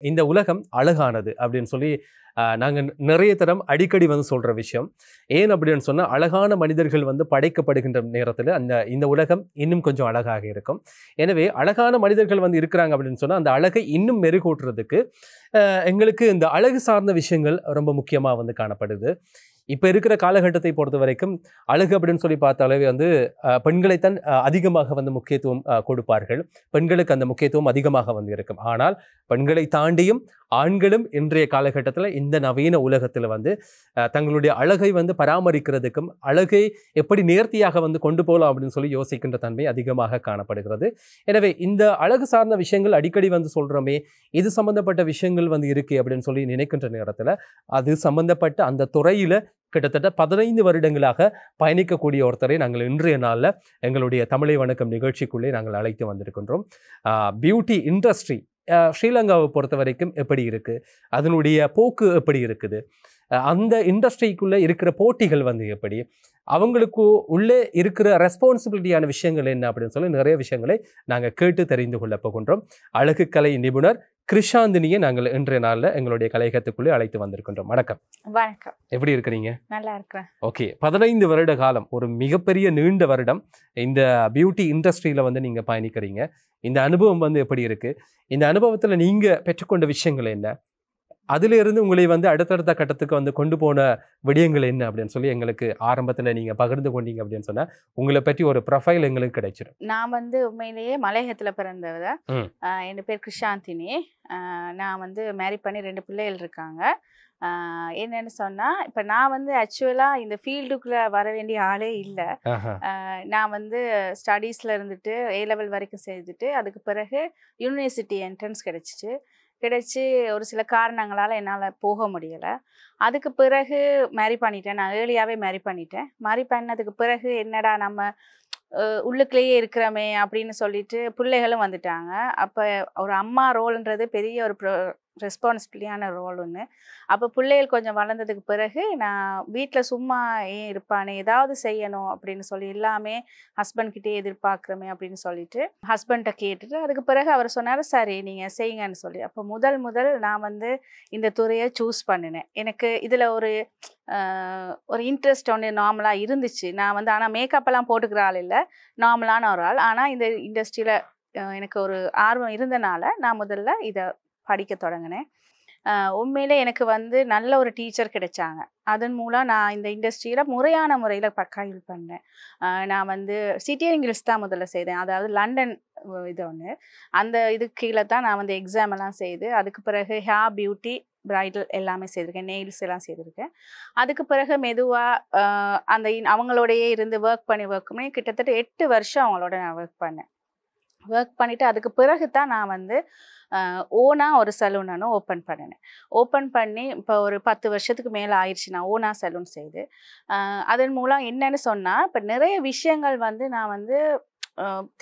இந்த உலகம் அழகானது அப்படின்னு சொல்லி நாங்கள் நிறைய தரம் அடிக்கடி வந்து சொல்கிற விஷயம். ஏன் அப்படின்னு சொன்னால், அழகான மனிதர்கள் வந்து படைக்கப்படுகின்ற நேரத்தில் இந்த உலகம் இன்னும் கொஞ்சம் அழகாக இருக்கும். எனவே அழகான மனிதர்கள் வந்து இருக்கிறாங்க அப்படின்னு சொன்னால், அந்த அழகை இன்னும் மெருகூட்டுறதுக்கு எங்களுக்கு இந்த அழகு சார்ந்த விஷயங்கள் ரொம்ப முக்கியமாக வந்து காணப்படுது. இப்போ இருக்கிற காலகட்டத்தை பொறுத்த வரைக்கும் அழகு அப்படின்னு சொல்லி பார்த்தாலே வந்து பெண்களைத்தான் அதிகமாக வந்து முக்கியத்துவம் கொடுப்பார்கள். பெண்களுக்கு அந்த முக்கியத்துவம் அதிகமாக வந்து இருக்கும். ஆனால் பெண்களை தாண்டியும் ஆண்களும் இன்றைய காலகட்டத்தில் இந்த நவீன உலகத்தில் வந்து தங்களுடைய அழகை வந்து பராமரிக்கிறதுக்கும் அழகை எப்படி நேர்த்தியாக வந்து கொண்டு போகலாம் அப்படின்னு சொல்லி யோசிக்கின்ற தன்மை அதிகமாக காணப்படுகிறது. எனவே இந்த அழகு சார்ந்த விஷயங்கள் அடிக்கடி வந்து சொல்கிறோமே, இது சம்பந்தப்பட்ட விஷயங்கள் வந்து இருக்கு அப்படின்னு சொல்லி நினைக்கின்ற நேரத்தில் அது சம்பந்தப்பட்ட அந்த துறையில் கிட்டத்தட்ட 15 வருடங்களாக பயணிக்கக்கூடிய ஒருத்தரை நாங்கள் இன்றைய நாளில் எங்களுடைய தமிழை வணக்கம் நிகழ்ச்சிக்குள்ளே நாங்கள் அழைத்து வந்திருக்கின்றோம். பியூட்டி இண்டஸ்ட்ரி ஸ்ரீலங்காவை பொறுத்த வரைக்கும் எப்படி இருக்குது, அதனுடைய போக்கு எப்படி இருக்குது, அந்த இண்டஸ்ட்ரிக்குள்ளே இருக்கிற போட்டிகள் வந்து எப்படி, அவங்களுக்கு உள்ளே இருக்கிற ரெஸ்பான்சிபிலிட்டியான விஷயங்கள் என்ன அப்படின்னு சொல்லி நிறைய விஷயங்களை நாங்கள் கேட்டு தெரிந்து கொள்ள போகின்றோம். அழகு கலை நிபுணர் கிருஷாந்தினியை நாங்கள் இன்றைய நாளில் எங்களுடைய கலையகத்துக்குள்ளே அழைத்து வந்திருக்கின்றோம். வணக்கம். வணக்கம். எப்படி இருக்கிறீங்க? நல்லா இருக்கிறேன். ஓகே, 15 வருட காலம், ஒரு மிகப்பெரிய நீண்ட வருடம் இந்த பியூட்டி இண்டஸ்ட்ரியில் வந்து நீங்கள் பயணிக்கிறீங்க. இந்த அனுபவம் வந்து எப்படி இருக்கு? இந்த அனுபவத்தில் நீங்கள் பெற்றுக்கொண்ட விஷயங்கள் என்ன? அதிலிருந்து உங்களை வந்து அடுத்தடுத்த கட்டத்துக்கு வந்து கொண்டு போன விடயங்கள் என்ன அப்படின்னு சொல்லி எங்களுக்கு ஆரம்பத்தில் நீங்கள் பகிர்ந்து கொண்டீங்க அப்படின்னு சொன்னால் உங்களை பற்றி ஒரு ப்ரொஃபைல் எங்களுக்கு கிடைச்சிடும். நான் வந்து உண்மையிலேயே மலையகத்தில் பிறந்தவ. என் பேர் கிருஷாந்தினி. நான் வந்து மேரி பண்ணி 2 பிள்ளைகள் இருக்காங்க. என்னன்னு சொன்னால், இப்போ நான் வந்து ஆக்சுவலாக இந்த ஃபீல்டுக்குள்ளே வர வேண்டிய ஆளே இல்லை. நான் வந்து ஸ்டடீஸில் இருந்துட்டு A லெவல் வரைக்கும் செய்துட்டு அதுக்கு பிறகு யூனிவர்சிட்டி என்ட்ரன்ஸ் கிடைச்சி ஒரு சில காரணங்களால் என்னால் போக முடியலை. அதுக்கு பிறகு மேரி பண்ணிட்டேன். நான் ஏர்லியாகவே மேரி பண்ணிட்டேன். மேரி பண்ணதுக்கு பிறகு என்னடா நம்ம உள்ளுக்குள்ளேயே இருக்கிறோமே அப்படின்னு சொல்லிட்டு பிள்ளைகளும் வந்துட்டாங்க. அப்போ ஒரு அம்மா ரோல்ன்றது பெரிய ஒரு ரெஸ்பான்சிபிலிட்டியான ரோல் ஒன்று. அப்போ பிள்ளைகள் கொஞ்சம் வளர்ந்ததுக்கு பிறகு நான் வீட்டில் சும்மா ஏன் இருப்பானே, ஏதாவது செய்யணும் அப்படின்னு சொல்லி எல்லாமே ஹஸ்பண்ட்கிட்டே எதிர்பார்க்குறோமே அப்படின்னு சொல்லிட்டு ஹஸ்பண்ட்டை கேட்டுட்டு அதுக்கு பிறகு அவர் சொன்னார், சரி நீங்கள் செய்யுங்கன்னு சொல்லி. அப்போ முதல் நான் வந்து இந்த துறையை சூஸ் பண்ணினேன். எனக்கு இதில் ஒரு இன்ட்ரெஸ்ட் ஒன்று நார்மலாக இருந்துச்சு. நான் வந்து ஆனால் மேக்கப்பெல்லாம் போட்டுக்கிற ஆள் இல்லை, நார்மலான ஒரு ஆள். ஆனால் இந்த இண்டஸ்ட்ரியில் எனக்கு ஒரு ஆர்வம் இருந்தனால நான் முதல்ல இதை படிக்க தொடங்கினேன். உண்மையிலே எனக்கு வந்து நல்ல ஒரு டீச்சர் கிடைச்சாங்க. அதன் மூலம் நான் இந்த இண்டஸ்ட்ரியில் முறையான முறையில் பக்காயில் பண்ணேன். நான் வந்து சிட்டியரிங் கில்ஸ் தான் முதல்ல செய்தேன். அதாவது லண்டன் இது ஒன்று. அந்த இதுக்கு கீழே தான் நான் வந்து எக்ஸாம் எல்லாம் செய்து அதுக்கு பிறகு ஹேர் பியூட்டி பிரைடல் எல்லாமே செய்திருக்கேன். நெயில்ஸ் எல்லாம் செய்திருக்கேன். அதுக்கு பிறகு மெதுவாக அந்த அவங்களோடையே இருந்து ஒர்க் பண்ணி கிட்டத்தட்ட 8 வருஷம் அவங்களோட நான் ஒர்க் பண்ணிவிட்டு அதுக்கு பிறகு தான் நான் வந்து ஓனாக ஒரு சலூன் நான் ஓப்பன் பண்ணி இப்போ ஒரு 10 வருஷத்துக்கு மேலே ஆயிடுச்சு நான் ஓனாக சலூன் செய்து. அதன் மூலம் என்னன்னு சொன்னால், இப்போ நிறைய விஷயங்கள் வந்து நான் வந்து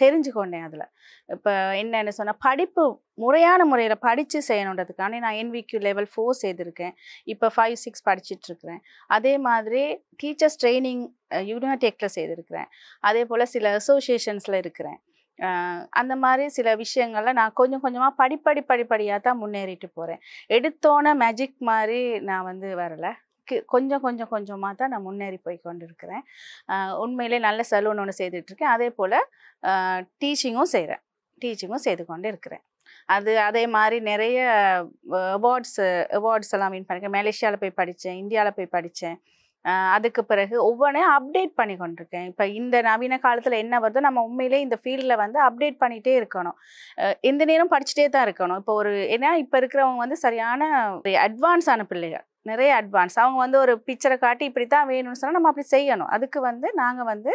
தெரிஞ்சுக்கொண்டேன். அதில் இப்போ என்னென்னு சொன்னால், படிப்பு முறையான முறையில் படித்து செய்யணுன்றதுக்காண்டி நான் NVQ level 4 செய்திருக்கேன். இப்போ 5, 6 படிச்சுட்ருக்கிறேன். அதே மாதிரி டீச்சர்ஸ் ட்ரைனிங் யூனிடெக்கில் செய்திருக்கிறேன். அதே போல் சில அசோசியேஷன்ஸில் இருக்கிறேன். அந்த மாதிரி சில விஷயங்கள்ல நான் கொஞ்சம் கொஞ்சமாக படிப்படியாக தான் முன்னேறிட்டு போகிறேன். எடுத்தோன்னே மேஜிக் மாதிரி நான் வந்து வரலை. கொஞ்சமாக தான் நான் முன்னேறி போய் கொண்டு இருக்கிறேன். உண்மையிலே நல்ல சலூன் ஒன்று செய்துட்ருக்கேன். அதே போல் டீச்சிங்கும் செய்து கொண்டு இருக்கிறேன். அதே மாதிரி நிறைய அவார்ட்ஸ் எல்லாம் வின் பண்ணியிருக்கேன். மலேசியாவில் போய் படித்தேன், இந்தியாவில் போய் படித்தேன். அதுக்கு பிறகு ஒவ்வொன்றையும் அப்டேட் பண்ணி கொண்டிருக்கேன். இப்போ இந்த நவீன காலத்தில் என்ன வருதோ நம்ம உண்மையிலே இந்த ஃபீல்டில் வந்து அப்டேட் பண்ணிகிட்டே இருக்கணும். எந்த நேரம் படிச்சுட்டே தான் இருக்கணும். இப்போ ஏன்னா இப்போ இருக்கிறவங்க வந்து சரியான அட்வான்ஸான பிள்ளைகள், நிறைய அட்வான்ஸ். அவங்க வந்து ஒரு பிக்சரை காட்டி இப்படி தான் வேணும்னு சொன்னால் நம்ம அப்படி செய்யணும். அதுக்கு வந்து நாங்கள் வந்து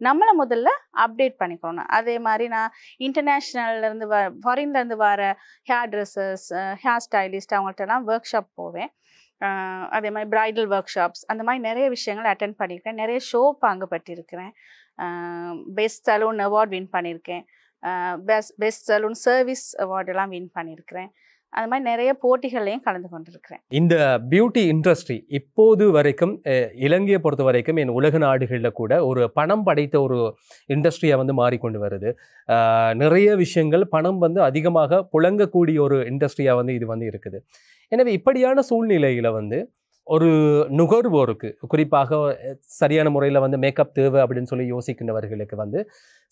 நம்மளை முதல்ல அப்டேட் பண்ணிக்கணும். அதே மாதிரி நான் இன்டர்நேஷ்னல்லேருந்து ஃபாரின்லேருந்து வர ஹேர் ட்ரெஸ்ஸர்ஸ், ஹேர் ஸ்டைலிஸ்ட் அவங்கள்ட்டலாம் ஒர்க் ஷாப் போவேன். அதே மாதிரி பிரைடல் ஒர்க் ஷாப்ஸ் அந்த மாதிரி நிறைய விஷயங்கள் அட்டென்ட் பண்ணியிருக்கேன். நிறைய ஷோ பங்கு பற்றியிருக்கிறேன். பெஸ்ட் சலூன் அவார்ட் வின் பண்ணியிருக்கேன். பெஸ்ட் சலூன் சர்வீஸ் அவார்டெல்லாம் வின் பண்ணியிருக்கிறேன். அந்த மாதிரி நிறைய போட்டிகள்லையும் கலந்து கொண்டிருக்கிறேன். இந்த பியூட்டி இண்டஸ்ட்ரி இப்போது வரைக்கும் இலங்கையை பொறுத்த வரைக்கும் என் உலக நாடுகளில் கூட ஒரு பணம் படைத்த ஒரு இண்டஸ்ட்ரியாக வந்து மாறிக்கொண்டு வருது. நிறைய விஷயங்கள் பணம் வந்து அதிகமாக புழங்கக்கூடிய ஒரு இண்டஸ்ட்ரியாக வந்து இது வந்து இருக்குது. எனவே இப்படியான சூழ்நிலையில் வந்து ஒரு நுகர்வோருக்கு குறிப்பாக சரியான முறையில் வந்து மேக்கப் தேவை அப்படின்னு சொல்லி யோசிக்கின்றவர்களுக்கு வந்து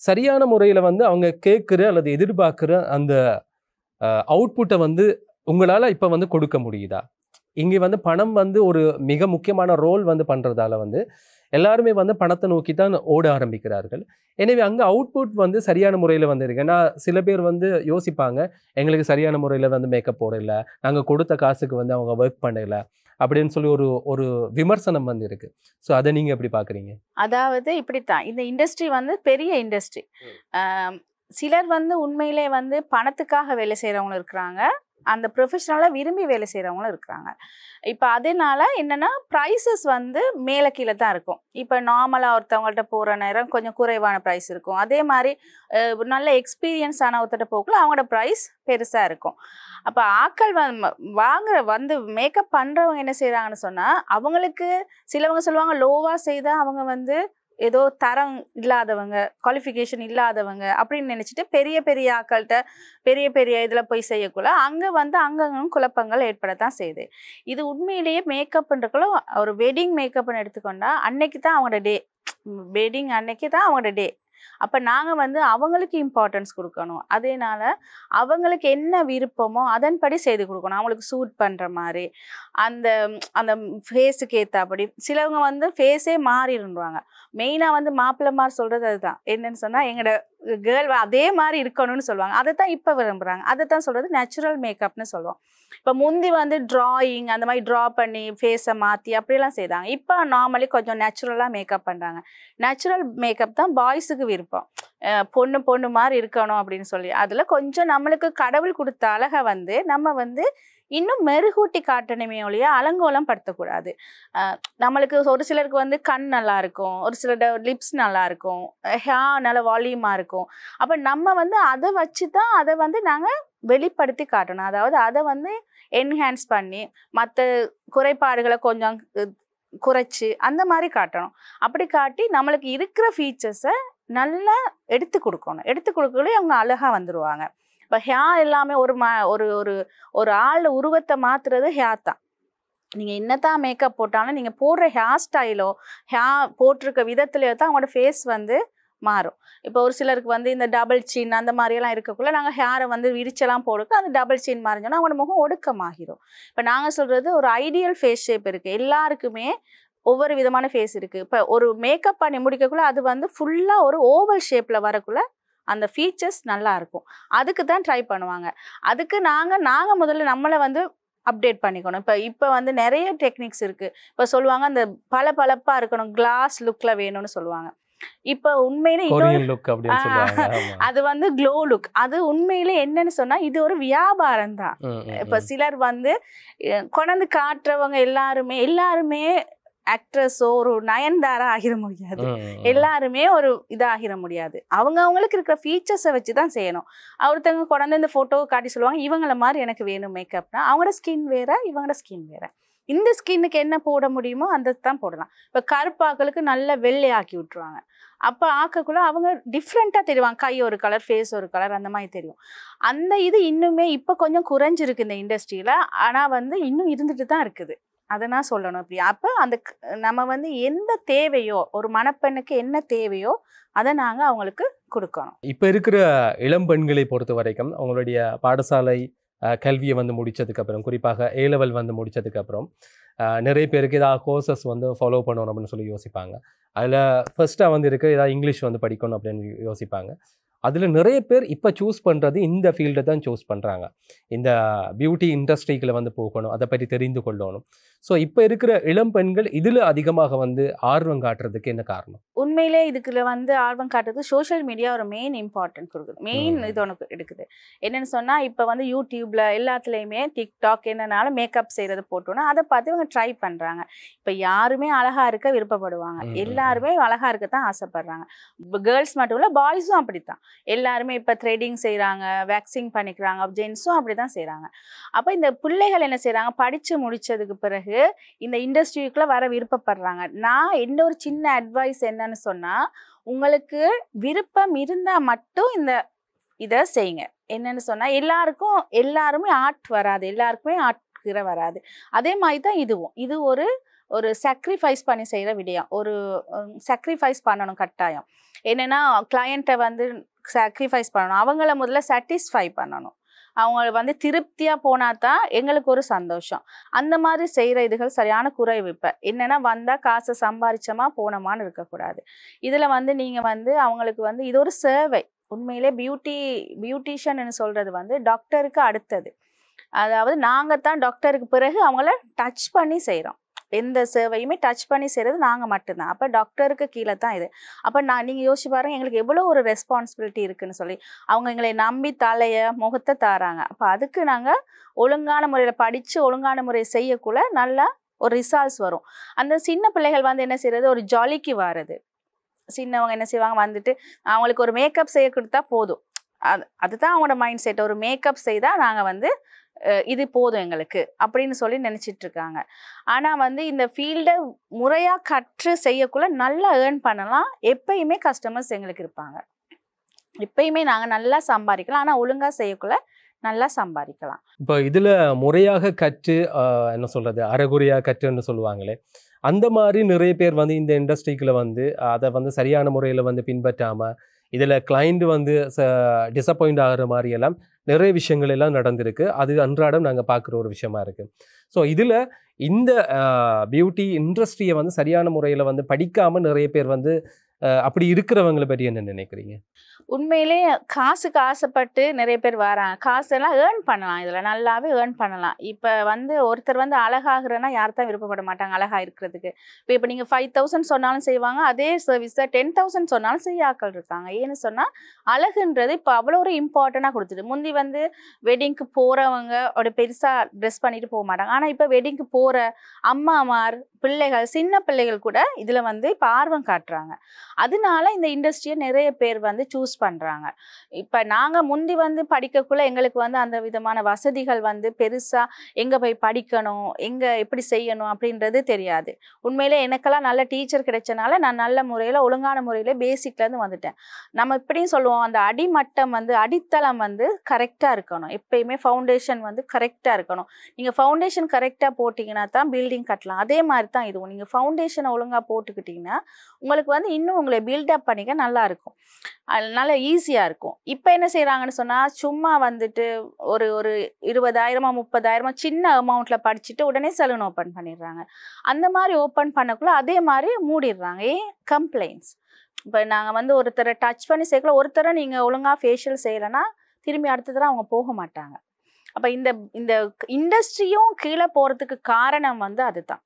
சரியான முறையில் வந்து அவங்க கேட்குற அல்லது எதிர்பார்க்குற அந்த அவுட்புட்டை வந்து உங்களால் இப்போ வந்து கொடுக்க முடியுதா? இங்கே வந்து பணம் வந்து ஒரு மிக முக்கியமான ரோல் வந்து பண்ணுறதால வந்து எல்லாருமே வந்து பணத்தை நோக்கி தான் ஓட ஆரம்பிக்கிறார்கள். எனவே அங்கே அவுட்புட் வந்து சரியான முறையில் வந்து இருக்கு. ஏன்னா சில பேர் வந்து யோசிப்பாங்க, எங்களுக்கு சரியான முறையில் வந்து மேக்கப் போடலை, நாங்கள் கொடுத்த காசுக்கு வந்து அவங்க ஒர்க் பண்ணலை அப்படின்னு சொல்லி ஒரு ஒரு விமர்சனம் வந்து இருக்கு. ஸோ அதை நீங்கள் எப்படி பார்க்குறீங்க? அதாவது இப்படித்தான் இந்த இண்டஸ்ட்ரி வந்து பெரிய இண்டஸ்ட்ரி. சிலர் வந்து உண்மையிலே வந்து பணத்துக்காக வேலை செய்கிறவங்களும் இருக்கிறாங்க, அந்த ப்ரொஃபஷனலாக விரும்பி வேலை செய்கிறவங்களும் இருக்கிறாங்க. இப்போ அதனால என்னென்னா ப்ரைஸஸ் வந்து மேலே கீழே தான் இருக்கும். இப்போ நார்மலாக ஒருத்தவங்கள்ட்ட போகிற நேரம் கொஞ்சம் குறைவான ப்ரைஸ் இருக்கும். அதே மாதிரி நல்ல எக்ஸ்பீரியன்ஸ் ஆன ஒருத்தட்ட போக்குள்ள அவங்களோட ப்ரைஸ் பெருசாக இருக்கும். அப்போ ஆட்கள் வந்து மேக்கப் பண்ணுறவங்க என்ன செய்கிறாங்கன்னு சொன்னால், அவங்களுக்கு சிலவங்க சொல்லுவாங்க லோவாக செய்தால் அவங்க வந்து ஏதோ தரம் இல்லாதவங்க, குவாலிஃபிகேஷன் இல்லாதவங்க அப்படின்னு நினச்சிட்டு பெரிய பெரிய ஆட்கள்கிட்ட பெரிய பெரிய இதில் போய் செய்யக்குள்ள அங்கே வந்து அங்கங்கும் குழப்பங்கள் ஏற்படத்தான் செய்யுது. இது உண்மையிலேயே மேக்கப்ன்றக்குள்ள ஒரு வெட்டிங் மேக்கப்னு எடுத்துக்கொண்டா அன்னைக்கு தான் அவங்களோட டே, வெட்டிங் அன்னைக்கு தான் அவங்களோட டே. அப்போ நாங்கள் வந்து அவங்களுக்கு இம்பார்ட்டன்ஸ் கொடுக்கணும். அதனால அவங்களுக்கு என்ன விருப்பமோ அதன்படி செய்து கொடுக்கணும். அவங்களுக்கு சூட் பண்ணுற மாதிரி அந்த அந்த ஃபேஸுக்கு ஏற்றாப்படி. சிலவங்க வந்து ஃபேஸே மாறிடுவாங்க. மெயினாக வந்து மாப்பிள்ளைமார் சொல்கிறது அதுதான். என்னன்னு சொன்னால் எங்களோட கேர்ள் அதே மாதிரி இருக்கணும்னு சொல்லுவாங்க. அதை தான் இப்போ விரும்புகிறாங்க. அதை தான் சொல்கிறது நேச்சுரல் மேக்கப்னு சொல்லுவோம். இப்போ முந்தி வந்து ட்ராயிங் அந்த மாதிரி ட்ரா பண்ணி ஃபேஸை மாற்றி அப்படிலாம் செய்தாங்க. இப்போ நார்மலி கொஞ்சம் நேச்சுரலாக மேக்கப் பண்ணுறாங்க. நேச்சுரல் மேக்கப் தான் பாய்ஸுக்கு விருப்பம். பொண்ணு மாதிரி இருக்கணும் அப்படின்னு சொல்லி அதில் கொஞ்சம் நம்மளுக்கு கடவுள் கொடுத்த அழகை வந்து நம்ம வந்து இன்னும் மெருகூட்டி காட்டணுமே ஒழிய அலங்கோலம் படுத்தக்கூடாது. நம்மளுக்கு ஒரு சிலருக்கு வந்து கண் நல்லா இருக்கும், ஒரு சிலரோட லிப்ஸ் நல்லா இருக்கும், ஹேர் நல்ல வால்யூமாக இருக்கும். அப்போ நம்ம வந்து அதை வச்சு தான் அதை வந்து நாங்கள் வெளிப்படுத்தி காட்டணும். அதாவது அதை வந்து என்ஹான்ஸ் பண்ணி மற்ற குறைபாடுகளை கொஞ்சம் குறைச்சி அந்த மாதிரி காட்டணும். அப்படி காட்டி நம்மளுக்கு இருக்கிற ஃபீச்சர்ஸை நல்லா எடுத்து கொடுக்கணும். எடுத்து கொடுக்கலே அவங்க அழகாக வந்துடுவாங்க. இப்போ ஹேர் எல்லாமே ஒரு ஒரு ஆள் உருவத்தை மாற்றுறது ஹேர் தான். நீங்கள் என்னத்தான் மேக்கப் போட்டாலும் நீங்கள் போடுற ஹேர் ஸ்டைலோ ஹேர் போட்டிருக்க விதத்துலையோ தான் அவங்களோட ஃபேஸ் வந்து மாறும். இப்போ ஒரு சிலருக்கு வந்து இந்த டபுள் சின் அந்த மாதிரியெல்லாம் இருக்கக்குள்ள நாங்கள் ஹேரை வந்து விரிச்செல்லாம் போடுக்க அந்த டபுள் சின் மாறிஞ்சோன்னா அவங்களோட முகம் ஒடுக்கமாகிடும். இப்போ நாங்கள் சொல்கிறது ஒரு ஐடியல் ஃபேஸ் ஷேப் இருக்குது. எல்லாருக்குமே ஒவ்வொரு விதமான ஃபேஸ் இருக்குது. இப்போ ஒரு மேக்கப் பண்ணி முடிக்கக்குள்ள அது வந்து ஃபுல்லாக ஒரு ஓவல் ஷேப்பில் வரக்குள்ள அந்த ஃபீச்சர்ஸ் நல்லா இருக்கும். அதுக்கு தான் ட்ரை பண்ணுவாங்க. அதுக்கு நாங்கள் முதல்ல நம்மளை வந்து அப்டேட் பண்ணிக்கணும். இப்போ வந்து நிறைய டெக்னிக்ஸ் இருக்குது. இப்போ சொல்லுவாங்க அந்த பளபளப்பாக இருக்கணும், கிளாஸ் லுக்கில் வேணும்னு சொல்லுவாங்க. இப்போ உண்மையிலே அது வந்து க்ளோ லுக். அது உண்மையிலே என்னன்னு சொன்னால் இது ஒரு வியாபாரம் தான். இப்போ சிலர் வந்து கொண்டாந்து காட்டுறவங்க எல்லாருமே ஆக்ட்ரஸோ ஒரு நயன்தாரா ஆகிட முடியாது. எல்லாருமே ஒரு இதாகிட முடியாது. அவங்களுக்கு இருக்கிற ஃபீச்சர்ஸை வச்சு தான் செய்யணும். ஒருத்தவங்க கொண்டாந்து இந்த ஃபோட்டோவை காட்டி சொல்லுவாங்க இவங்கள மாதிரி எனக்கு வேணும் மேக்கப்னா, அவங்களோட ஸ்கின் வேற இவங்களோட ஸ்கின் வேற. இந்த ஸ்கின்னுக்கு என்ன போட முடியுமோ அந்த தான் போடலாம். இப்போ கருப்பாக்களுக்கு நல்ல வெள்ளை ஆக்கி விட்டுருவாங்க. அப்போ ஆக்கக்குள்ள அவங்க டிஃப்ரெண்ட்டாக தெரிவாங்க. கை ஒரு கலர், ஃபேஸ் ஒரு கலர், அந்த மாதிரி தெரியும். அந்த இது இன்னுமே இப்போ கொஞ்சம் குறைஞ்சிருக்கு இந்த இண்டஸ்ட்ரியில். ஆனால் வந்து இன்னும் இருந்துட்டு தான் இருக்குது. அதை நான் சொல்லணும். இப்படி அப்போ அந்த நம்ம வந்து எந்த தேவையோ ஒரு மணப்பெண்ணுக்கு என்ன தேவையோ அதை நாங்கள் அவங்களுக்கு கொடுக்கணும். இப்போ இருக்கிற இளம் பெண்களை பொறுத்த வரைக்கும் அவங்களுடைய பாடசாலை கல்வியை வந்து முடித்ததுக்கப்புறம், குறிப்பாக A level வந்து முடித்ததுக்கப்புறம் நிறைய பேருக்கு ஏதாவது கோர்சஸ் வந்து ஃபாலோ பண்ணணும் அப்படின்னு சொல்லி யோசிப்பாங்க. அதில் ஃபர்ஸ்ட்டாக வந்து இருக்க ஏதாவது இங்கிலீஷ் வந்து படிக்கணும் அப்படின்னு யோசிப்பாங்க. அதில் நிறைய பேர் இப்போ சூஸ் பண்ணுறது இந்த ஃபீல்டை தான் சூஸ் பண்ணுறாங்க. இந்த பியூட்டி இண்டஸ்ட்ரிக்குள்ள வந்து போகணும், அதை பற்றி தெரிந்து கொள்ளணும். ஸோ இப்போ இருக்கிற இளம் பெண்கள் இதில் அதிகமாக வந்து ஆர்வம் காட்டுறதுக்கு என்ன காரணம்? உண்மையிலே இதுக்குள்ள வந்து ஆர்வம் காட்டுறது சோஷியல் மீடியா ஒரு மெயின் இம்பார்ட்டன்ட் கொடுக்குது. மெயின் இது ஒன்று எடுக்குது. என்னென்னு சொன்னால் இப்போ வந்து யூடியூப்பில் எல்லாத்துலேயுமே டிக்டாக் என்னன்னாலும் மேக்கப் செய்கிறது போட்டோன்னா அதை பார்த்து இவங்க ட்ரை பண்ணுறாங்க. இப்போ யாருமே அழகாக இருக்க விருப்பப்படுவாங்க, எல்லாருமே அழகாக இருக்க தான் ஆசைப்படுறாங்க. கேர்ள்ஸ் மட்டும் இல்லை, பாய்ஸும் அப்படித்தான். எல்லாருமே இப்போ த்ரெடிங் செய்கிறாங்க, வேக்சிங் பண்ணிக்கிறாங்க, ஜென்ஸும் அப்படி தான் செய்கிறாங்க. அப்போ இந்த பிள்ளைகள் என்ன செய்கிறாங்க, படித்து முடித்ததுக்கு பிறகு இந்த இண்டஸ்ட்ரிக்குள்ளே வர விருப்பப்படுறாங்க. நான் என்ன ஒரு சின்ன அட்வைஸ் என்னன்னு சொன்னால், உங்களுக்கு விருப்பம் இருந்தால் மட்டும் இதை செய்யுங்க. என்னன்னு சொன்னால், எல்லாருமே ஆர்ட் வராது, எல்லாருக்குமே ஆர்ட் வராது. அதே மாதிரி தான் இது ஒரு சாக்ரிஃபைஸ் பண்ணி செய்கிற விடயம். ஒரு சாக்ரிஃபைஸ் பண்ணணும் கட்டாயம். என்னென்னா கிளையண்ட்டை வந்து சாக்ரிஃபைஸ் பண்ணணும், அவங்கள முதல்ல சாட்டிஸ்ஃபை பண்ணணும், அவங்க வந்து திருப்தியாக போனால் தான் எங்களுக்கு ஒரு சந்தோஷம். அந்த மாதிரி செய்கிற இதுகள் சரியான குறைவு. இப்போ என்னென்னா வந்தால் காசை சம்பாரிச்சோமா போனோமான்னு இருக்கக்கூடாது. இதில் வந்து நீங்கள் வந்து அவங்களுக்கு வந்து இது ஒரு சேவை. உண்மையிலே பியூட்டிஷியன்னு சொல்கிறது வந்து டாக்டருக்கு அடுத்தது. அதாவது நாங்கள் தான் டாக்டருக்கு பிறகு அவங்கள டச் பண்ணி செய்கிறோம். எந்த சேவையுமே டச் பண்ணி செய்கிறது நாங்கள் மட்டும்தான். அப்போ டாக்டருக்கு கீழே தான் இது. அப்போ நீங்கள் யோசிச்சு பாருங்கள், எங்களுக்கு எவ்வளோ ஒரு ரெஸ்பான்சிபிலிட்டி இருக்குதுன்னு சொல்லி. அவங்க எங்களை நம்பி முகத்தை தாராங்க. அப்போ அதுக்கு நாங்கள் ஒழுங்கான முறையில் படித்து ஒழுங்கான முறையை செய்யக்குள்ள நல்லா ஒரு ரிசல்ட்ஸ் வரும். அந்த சின்ன பிள்ளைகள் வந்து என்ன செய்கிறது, ஒரு ஜாலிக்கு வர்றது. சின்னவங்க என்ன செய்வாங்க, வந்துட்டு அவங்களுக்கு ஒரு மேக்கப் செய்ய கொடுத்தா போதும். அதுதான் அவங்களோட மைண்ட் செட். ஒரு மேக்கப் செய்தால் நாங்கள் வந்து இது போதும் எங்களுக்கு அப்படின்னு சொல்லி நினச்சிட்டு இருக்காங்க. ஆனால் வந்து இந்த ஃபீல்டை முறையாக கற்று செய்யக்குள்ள நல்லா ஏர்ன் பண்ணலாம். எப்பயுமே கஸ்டமர்ஸ் எங்களுக்கு இருப்பாங்க, எப்பயுமே நாங்கள் நல்லா சம்பாதிக்கலாம். ஆனால் ஒழுங்காக செய்யக்குள்ள நல்லா சம்பாதிக்கலாம். இப்போ இதில் முறையாக கற்று என்ன சொல்கிறது, அரைகுறையாக கற்றுன்னு சொல்லுவாங்களே, அந்த மாதிரி நிறைய பேர் வந்து இந்த இண்டஸ்ட்ரிக்குள்ள வந்து அதை வந்து சரியான முறையில் வந்து பின்பற்றாமல் இதில் கிளைண்ட் வந்து டிசப்பாயிண்ட் ஆகிற மாதிரியெல்லாம் நிறைய விஷயங்கள் எல்லாம் நடந்திருக்கு. அது அன்றாடம் நாங்கள் பார்க்குற ஒரு விஷயமா இருக்குது. ஸோ இதில் இந்த பியூட்டி இண்டஸ்ட்ரியை வந்து சரியான முறையில் வந்து படிக்காமல் நிறைய பேர் வந்து அப்படி இருக்கிறவங்களை பற்றி என்ன நினைக்கிறீங்க? உண்மையிலே காசுக்கு ஆசைப்பட்டு நிறைய பேர் வராங்க. காசெல்லாம் ஏர்ன் பண்ணலாம், இதில் நல்லாவே ஏர்ன் பண்ணலாம். இப்போ வந்து ஒருத்தர் வந்து அழகாகிறன்னா யார் தான் விருப்பப்பட மாட்டாங்க அழகாக இருக்கிறதுக்கு. இப்போ நீங்கள் 5000 சொன்னாலும் செய்வாங்க, அதே சர்வீஸை 10,000 சொன்னாலும் செய்ய ஆட்கள் இருக்காங்க. ஏன்னு சொன்னால் அழகுன்றது இப்போ அவ்வளோ ஒரு இம்பார்ட்டண்ட்டாக கொடுத்துட்டு. முந்தி வந்து வெட்டிங்க்கு போகிறவங்க ஒரு பெருசாக ட்ரெஸ் பண்ணிட்டு போக மாட்டாங்க. ஆனால் இப்போ வெட்டிங்க்கு போகிற அம்மாமார், பிள்ளைகள், சின்ன பிள்ளைகள் கூட இதில் வந்து இப்போ ஆர்வம் காட்டுறாங்க. அதனால இந்த இண்டஸ்ட்ரியை நிறைய பேர் வந்து சூஸ் பண்ணுறாங்க. இப்போ நாங்கள் முந்தி வந்து படிக்கக்குள்ள எங்களுக்கு வந்து அந்த விதமான வசதிகள் வந்து பெருசாக எங்கே போய் படிக்கணும், எங்கே எப்படி செய்யணும் அப்படின்றது தெரியாது. உண்மையிலே எனக்கெல்லாம் நல்ல டீச்சர் கிடைச்சனால நான் நல்ல முறையில் ஒழுங்கான முறையில் பேசிக்லேருந்து வந்துட்டேன். நம்ம இப்படியும் சொல்லுவோம், அந்த அடிமட்டம் வந்து அடித்தளம் வந்து கரெக்டாக இருக்கணும். எப்பயுமே ஃபவுண்டேஷன் வந்து கரெக்டாக இருக்கணும். நீங்கள் ஃபவுண்டேஷன் கரெக்டாக போட்டிங்கன்னா தான் பில்டிங் கட்டலாம். அதே மாதிரி தான் இதுவும். நீங்கள் ஃபவுண்டேஷனை ஒழுங்காக போட்டுக்கிட்டிங்கன்னா உங்களுக்கு வந்து இன்னும் உங்களை பில்டப் பண்ணிக்க நல்லா இருக்கும், நல்லா ஈஸியாக இருக்கும். இப்போ என்ன செய்கிறாங்கன்னு சொன்னால், சும்மா வந்துட்டு ஒரு 20,000 30,000 சின்ன அமௌண்ட்டில் படிச்சுட்டு உடனே சலூன் ஓப்பன் பண்ணிடுறாங்க. அந்த மாதிரி ஓப்பன் பண்ணக்குள்ள அதே மாதிரி மூடிடுறாங்க. கம்ப்ளைண்ட்ஸ். இப்போ நாங்கள் வந்து ஒருத்தரை டச் பண்ணி சேர்க்கல, ஒருத்தரை நீங்கள் ஒழுங்காக ஃபேஷியல் செய்யலைன்னா திரும்பி அடுத்த தடவை அவங்க போக மாட்டாங்க. அப்போ இந்த இண்டஸ்ட்ரியும் கீழே போகிறதுக்கு காரணம் வந்து அதுதான்,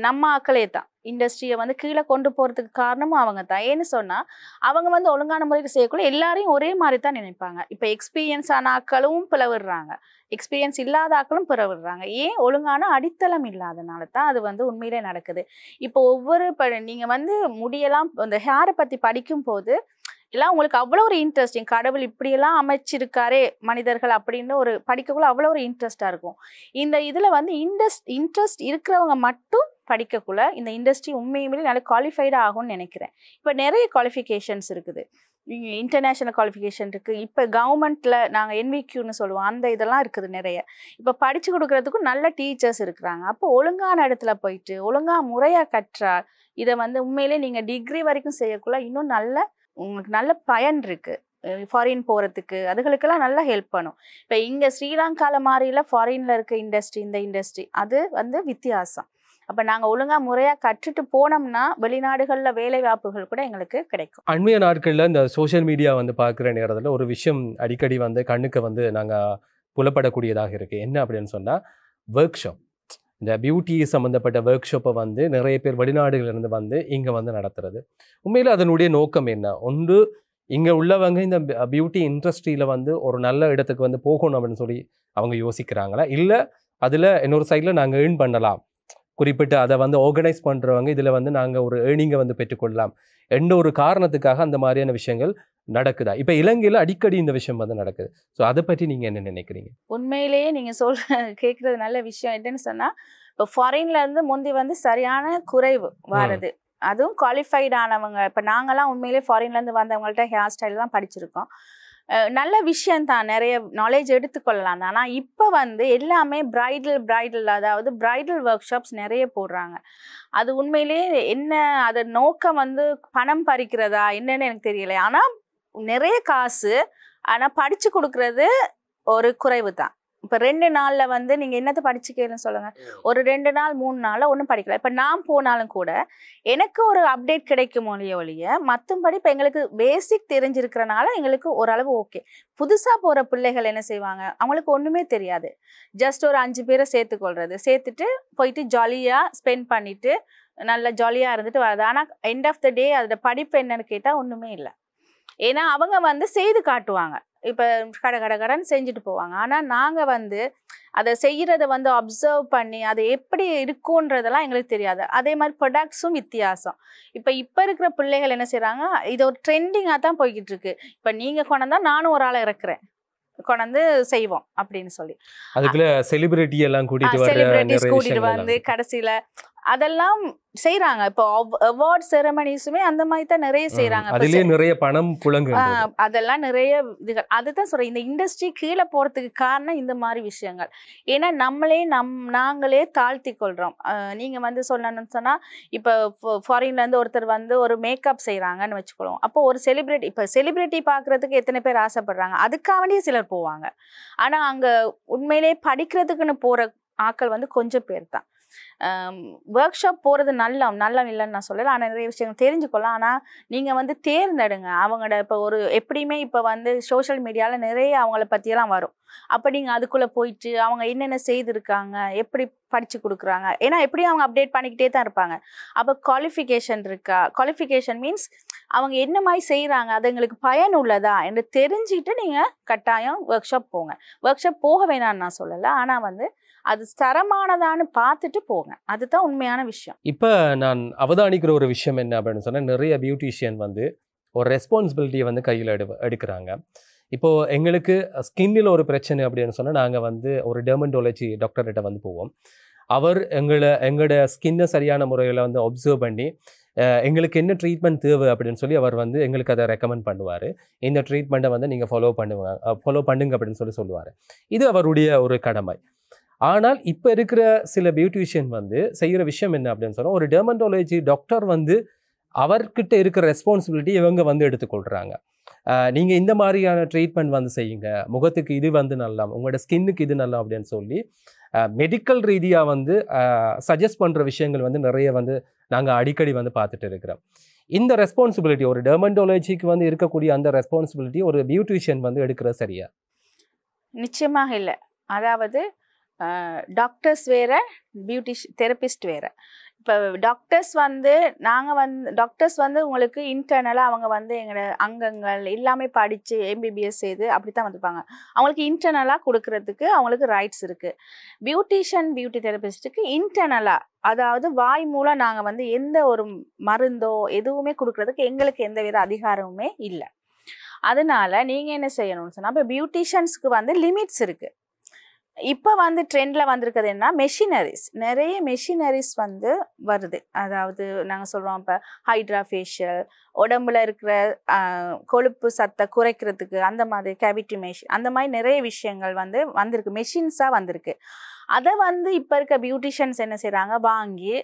நம்ம ஆக்களே தான். இண்டஸ்ட்ரியை வந்து கீழே கொண்டு போகிறதுக்கு காரணமும் அவங்க தான். ஏன்னு சொன்னால் அவங்க வந்து ஒழுங்கான முறையில் செய்யக்குள்ள எல்லாரையும் ஒரே மாதிரி தான் நினைப்பாங்க. இப்போ எக்ஸ்பீரியன்ஸ் ஆன ஆக்களும் பிளவிடுறாங்க, எக்ஸ்பீரியன்ஸ் இல்லாத ஆக்களும் பிளவிடுறாங்க. ஏன்? ஒழுங்கான அடித்தளம் இல்லாதனால தான் அது வந்து உண்மையிலே நடக்குது. இப்போ நீங்கள் வந்து முடியெல்லாம் இந்த ஹேரை பற்றி படிக்கும் போது எல்லாம் உங்களுக்கு அவ்வளோ ஒரு இன்ட்ரெஸ்டிங், கடவுள் இப்படியெல்லாம் அமைச்சிருக்காரே மனிதர்கள் அப்படின்னு ஒரு படிக்கக்குள்ள அவ்வளோ ஒரு இன்ட்ரெஸ்டாக இருக்கும். இந்த இதில் வந்து இன்ட்ரெஸ்ட் இருக்கிறவங்க மட்டும் படிக்கக்குள்ள இந்த இண்டஸ்ட்ரி உண்மையுமே நல்ல குவாலிஃபைடாக ஆகும்னு நினைக்கிறேன். இப்போ நிறைய குவாலிஃபிகேஷன்ஸ் இருக்குது, இன்டர்நேஷ்னல் குவாலிஃபிகேஷன் இருக்குது. இப்போ கவர்மெண்ட்டில் நாங்கள் NVQன்னு சொல்லுவோம், அந்த இதெல்லாம் இருக்குது நிறைய. இப்போ படித்து கொடுக்குறதுக்கும் நல்ல டீச்சர்ஸ் இருக்கிறாங்க. அப்போ ஒழுங்கான இடத்துல போயிட்டு ஒழுங்காக முறையாக கற்றால் இதை வந்து உண்மையிலே நீங்கள் டிகிரி வரைக்கும் செய்யக்குள்ள இன்னும் உங்களுக்கு நல்ல பயன் இருக்குது. ஃபாரின் போகிறதுக்கு அதுகளுக்கெல்லாம் நல்லா ஹெல்ப் பண்ணும். இப்போ இங்கே ஸ்ரீலங்காவில் மாதிரில ஃபாரினில் இருக்க இந்த இண்டஸ்ட்ரி அது வந்து வித்தியாசம். அப்போ நாங்கள் ஒழுங்காக முறையாக கற்றுட்டு போனோம்னா வெளிநாடுகளில் வேலை வாய்ப்புகள் கூட எங்களுக்கு கிடைக்கும். அண்மைய நாட்களில் இந்த சோஷியல் மீடியா வந்து பார்க்குற நேரத்தில் ஒரு விஷயம் அடிக்கடி வந்து கண்ணுக்கு வந்து நாங்கள் புலப்படக்கூடியதாக இருக்குது. என்ன அப்படின்னு சொன்னால், ஒர்க் ஷாப். இந்த பியூட்டி சம்மந்தப்பட்ட ஒர்க் ஷாப்பை வந்து நிறைய பேர் வெளிநாடுகளிலிருந்து வந்து இங்கே வந்து நடத்துறது. உண்மையில் அதனுடைய நோக்கம் என்ன? ஒன்று, இங்கே உள்ளவங்க இந்த பியூட்டி இண்டஸ்ட்ரியில் வந்து ஒரு நல்ல இடத்துக்கு வந்து போகணும் அப்படின்னு சொல்லி அவங்க யோசிக்கிறாங்களா, இல்லை அதில் இன்னொரு சைடில் நாங்கள் ஏர்ன் பண்ணலாம், குறிப்பிட்டு அதை வந்து ஆர்கனைஸ் பண்ணுறவங்க இதில் வந்து நாங்கள் ஒரு ஏர்னிங்கை வந்து பெற்றுக்கொள்ளலாம் என்ற ஒரு காரணத்துக்காக அந்த மாதிரியான விஷயங்கள் நடக்குதா? இப்ப இலங்கையில அடிக்கடி இந்த விஷயம் வந்து நடக்குது. ஸோ அதை பற்றி நீங்க என்ன நினைக்கிறீங்க? உண்மையிலேயே நீங்க கேட்கறது நல்ல விஷயம். என்னன்னு சொன்னா, இப்போ ஃபாரின்ல இருந்து முந்தி வந்து சரியான குறைவு வாரது. அதுவும் குவாலிஃபைட் ஆனவங்க. இப்போ நாங்கெல்லாம் உண்மையிலேயே ஃபாரின்ல இருந்து வந்தவங்கள்ட்ட ஹேர் ஸ்டைல் தான் படிச்சிருக்கோம். நல்ல விஷயம் தான், நிறைய நாலேஜ் எடுத்துக்கொள்ளலாம் தான். ஆனால் இப்போ வந்து எல்லாமே பிரைடல் அதாவது பிரைடல் ஒர்க் ஷாப்ஸ் நிறைய போடுறாங்க. அது உண்மையிலேயே என்ன, அது நோக்கம் வந்து பணம் பறிக்கிறதா என்னன்னு எனக்கு தெரியல. ஆனால் நிறைய காசு, ஆனால் படிச்சு கொடுக்கறது ஒரு குறைவு தான். இப்போ 2 நாள்ல வந்து நீங்கள் என்னத்தை படிச்சுக்கன்னு சொல்லுங்கள். ஒரு 2 நாள் 3 நாளில் ஒன்றும் படிக்கல. இப்போ நான் போனாலும் கூட எனக்கு ஒரு அப்டேட் கிடைக்கும் ஒழிய மற்றபடி இப்போ எங்களுக்கு பேசிக் தெரிஞ்சிருக்கிறனால எங்களுக்கு ஓரளவு ஓகே. புதுசாக போகிற பிள்ளைகள் என்ன செய்வாங்க, அவங்களுக்கு ஒன்றுமே தெரியாது. ஜஸ்ட் ஒரு 5 பேரை சேர்த்துட்டு போயிட்டு ஜாலியாக ஸ்பெண்ட் பண்ணிவிட்டு நல்லா ஜாலியாக இருந்துட்டு வர்றது. ஆனால் எண்ட் ஆஃப் த டே அதோட படிப்பு என்னன்னு கேட்டால் ஒன்றுமே இல்லை. ஏன்னா அவங்க வந்து செய்து காட்டுவாங்க, இப்போ கடன்னு செஞ்சுட்டு போவாங்க. ஆனால் நாங்கள் வந்து அதை செய்கிறத வந்து அப்சர்வ் பண்ணி அது எப்படி இருக்குன்றதெல்லாம் எங்களுக்கு தெரியாது. அதே மாதிரி ப்ரொடக்ட்ஸும் வித்தியாசம். இப்போ இருக்கிற பிள்ளைகள் என்ன செய்கிறாங்க, இது ஒரு ட்ரெண்டிங்காக தான் போய்கிட்டு இருக்கு. இப்போ நீங்கள் கொண்டாந்தா நானும் ஒரு ஆளை இறக்குறேன், கொண்டாந்து செய்வோம் அப்படின்னு சொல்லி அதுக்குள்ள செலிபிரிட்டி எல்லாம் கூட்டிட்டு வந்து கடைசியில அதெல்லாம் செய்யறாங்க. இப்போ அவார்ட் செரமனிஸுமே அந்த மாதிரி தான் நிறைய செய்யறாங்க. அதுலயே நிறைய பணம் புழங்கு, அதெல்லாம் நிறைய இதுகள். அதுதான் சொல்றேன், இந்த இண்டஸ்ட்ரி கீழே போறதுக்கு காரணம் இந்த மாதிரி விஷயங்கள். ஏன்னா நாங்களே தாழ்த்தி கொள்றோம். நீங்க வந்து சொல்லணும்னு சொன்னா, இப்போ ஃபாரின்ல இருந்து ஒருத்தர் வந்து ஒரு மேக்கப் செய்யறாங்கன்னு வச்சுக்கொள்வோம். அப்போ ஒரு செலிபிரிட்டி, இப்போ செலிபிரிட்டி பாக்குறதுக்கு எத்தனை பேர் ஆசைப்படுறாங்க, அதுக்காகவே சிலர் போவாங்க. ஆனா அங்க உண்மையிலேயே படிக்கிறதுக்குன்னு போற ஆட்கள் வந்து கொஞ்சம் பேர் தான். ஒர்க் ஷாப் போகிறது நல்லா இல்லைன்னு நான் சொல்லலை. ஆனால் நிறைய விஷயங்கள் தெரிஞ்சுக்கொள்ளலாம். ஆனால் நீங்கள் வந்து தேர்ந்தெடுங்க அவங்களோட. இப்போ ஒரு எப்படியுமே இப்போ வந்து சோஷியல் மீடியாவில் நிறைய அவங்கள பற்றியெல்லாம் வரும். அப்போ நீங்கள் அதுக்குள்ளே போயிட்டு அவங்க என்னென்ன செய்திருக்காங்க, எப்படி படித்து கொடுக்குறாங்க, ஏன்னா எப்படியும் அவங்க அப்டேட் பண்ணிக்கிட்டே தான் இருப்பாங்க. அப்போ குவாலிஃபிகேஷன் இருக்கா, குவாலிஃபிகேஷன் மீன்ஸ் அவங்க என்ன மாதிரி செய்கிறாங்க, அது எங்களுக்கு பயன் உள்ளதா என்று தெரிஞ்சுக்கிட்டு நீங்கள் கட்டாயம் ஒர்க் ஷாப் போங்க. ஒர்க் ஷாப் போக வேணான்னு நான் சொல்லலை, ஆனால் வந்து அது தரமானதான்னு பார்த்துட்டு போங்க. அதுதான் உண்மையான விஷயம். இப்போ நான் அவதானிக்கிற ஒரு விஷயம் என்ன அப்படின்னு சொன்னால், நிறைய பியூட்டிஷியன் வந்து ஒரு ரெஸ்பான்சிபிலிட்டியை வந்து கையில் எடுக்கிறாங்க. இப்போது எங்களுக்கு ஸ்கின்னில் ஒரு பிரச்சனை அப்படின்னு சொன்னால், நாங்கள் வந்து ஒரு டெர்மண்டாலஜி டாக்டர்கிட்ட வந்து போவோம். அவர் எங்களோட ஸ்கின்னை சரியான முறையில் வந்து அப்சர்வ் பண்ணி எங்களுக்கு என்ன ட்ரீட்மெண்ட் தேவை அப்படின்னு சொல்லி அவர் வந்து எங்களுக்கு அதை ரெக்கமெண்ட் பண்ணுவார். இந்த ட்ரீட்மெண்ட்டை வந்து நீங்கள் ஃபாலோ பண்ணுங்க அப்படின்னு சொல்லுவார். இது அவருடைய ஒரு கடமை. ஆனால் இப்போ இருக்கிற சில பியூட்டிஷியன் வந்து செய்கிற விஷயம் என்ன அப்படின்னு சொன்னால், ஒரு டெர்மண்டாலஜி டாக்டர் வந்து அவர்கிட்ட இருக்கிற ரெஸ்பான்சிபிலிட்டி இவங்க வந்து எடுத்துக்கொள்கிறாங்க. நீங்கள் இந்த மாதிரியான ட்ரீட்மெண்ட் வந்து செய்யுங்க, முகத்துக்கு இது வந்து நல்லா, உங்களோட ஸ்கின்னுக்கு இது நல்லா அப்படின்னு சொல்லி மெடிக்கல் ரீதியாக வந்து சஜஸ்ட் பண்ணுற விஷயங்கள் வந்து நிறைய வந்து நாங்கள் அடிக்கடி வந்து பார்த்துட்டு இருக்கிறோம். இந்த ரெஸ்பான்சிபிலிட்டி ஒரு டெர்மண்டாலஜிக்கு வந்து இருக்கக்கூடிய அந்த ரெஸ்பான்சிபிலிட்டி ஒரு பியூட்டிஷியன் வந்து எடுக்கிறது சரியா? நிச்சயமாக இல்லை. அதாவது டாக்டர்ஸ் வேறு, தெரபிஸ்ட் வேறு. இப்போ டாக்டர்ஸ் வந்து உங்களுக்கு இன்டர்னலாக அவங்க வந்து எங்களோட அங்கங்கள் எல்லாமே படித்து MBBS செய்து அப்படி தான் வந்திருப்பாங்க. அவங்களுக்கு இன்டர்னலாக கொடுக்கறதுக்கு அவங்களுக்கு ரைட்ஸ் இருக்குது. பியூட்டி தெரபிஸ்ட்டுக்கு இன்டர்னலாக, அதாவது வாய் மூலம் நாங்கள் வந்து எந்த ஒரு மருந்தோ எதுவுமே கொடுக்கறதுக்கு எங்களுக்கு எந்த வித அதிகாரமுமே இல்லை. அதனால நீங்கள் என்ன செய்யணும்னு சொன்னால், இப்போ பியூட்டிஷியன்ஸுக்கு வந்து லிமிட்ஸ் இருக்குது. இப்போ வந்து ட்ரெண்டில் வந்திருக்கிறது என்ன, நிறைய மெஷினரிஸ் வந்து வருது. அதாவது நாங்கள் சொல்கிறோம், இப்போ ஹைட்ரா ஃபேஷியல், உடம்புல இருக்கிற கொழுப்பு சத்தை குறைக்கிறதுக்கு அந்த மாதிரி கேவிட்டி மெஷின், அந்த மாதிரி நிறைய விஷயங்கள் வந்து வந்திருக்கு, மெஷின்ஸாக வந்திருக்கு. அதை வந்து இப்போ இருக்க பியூட்டிஷியன்ஸ் என்ன செய்கிறாங்க, வாங்கி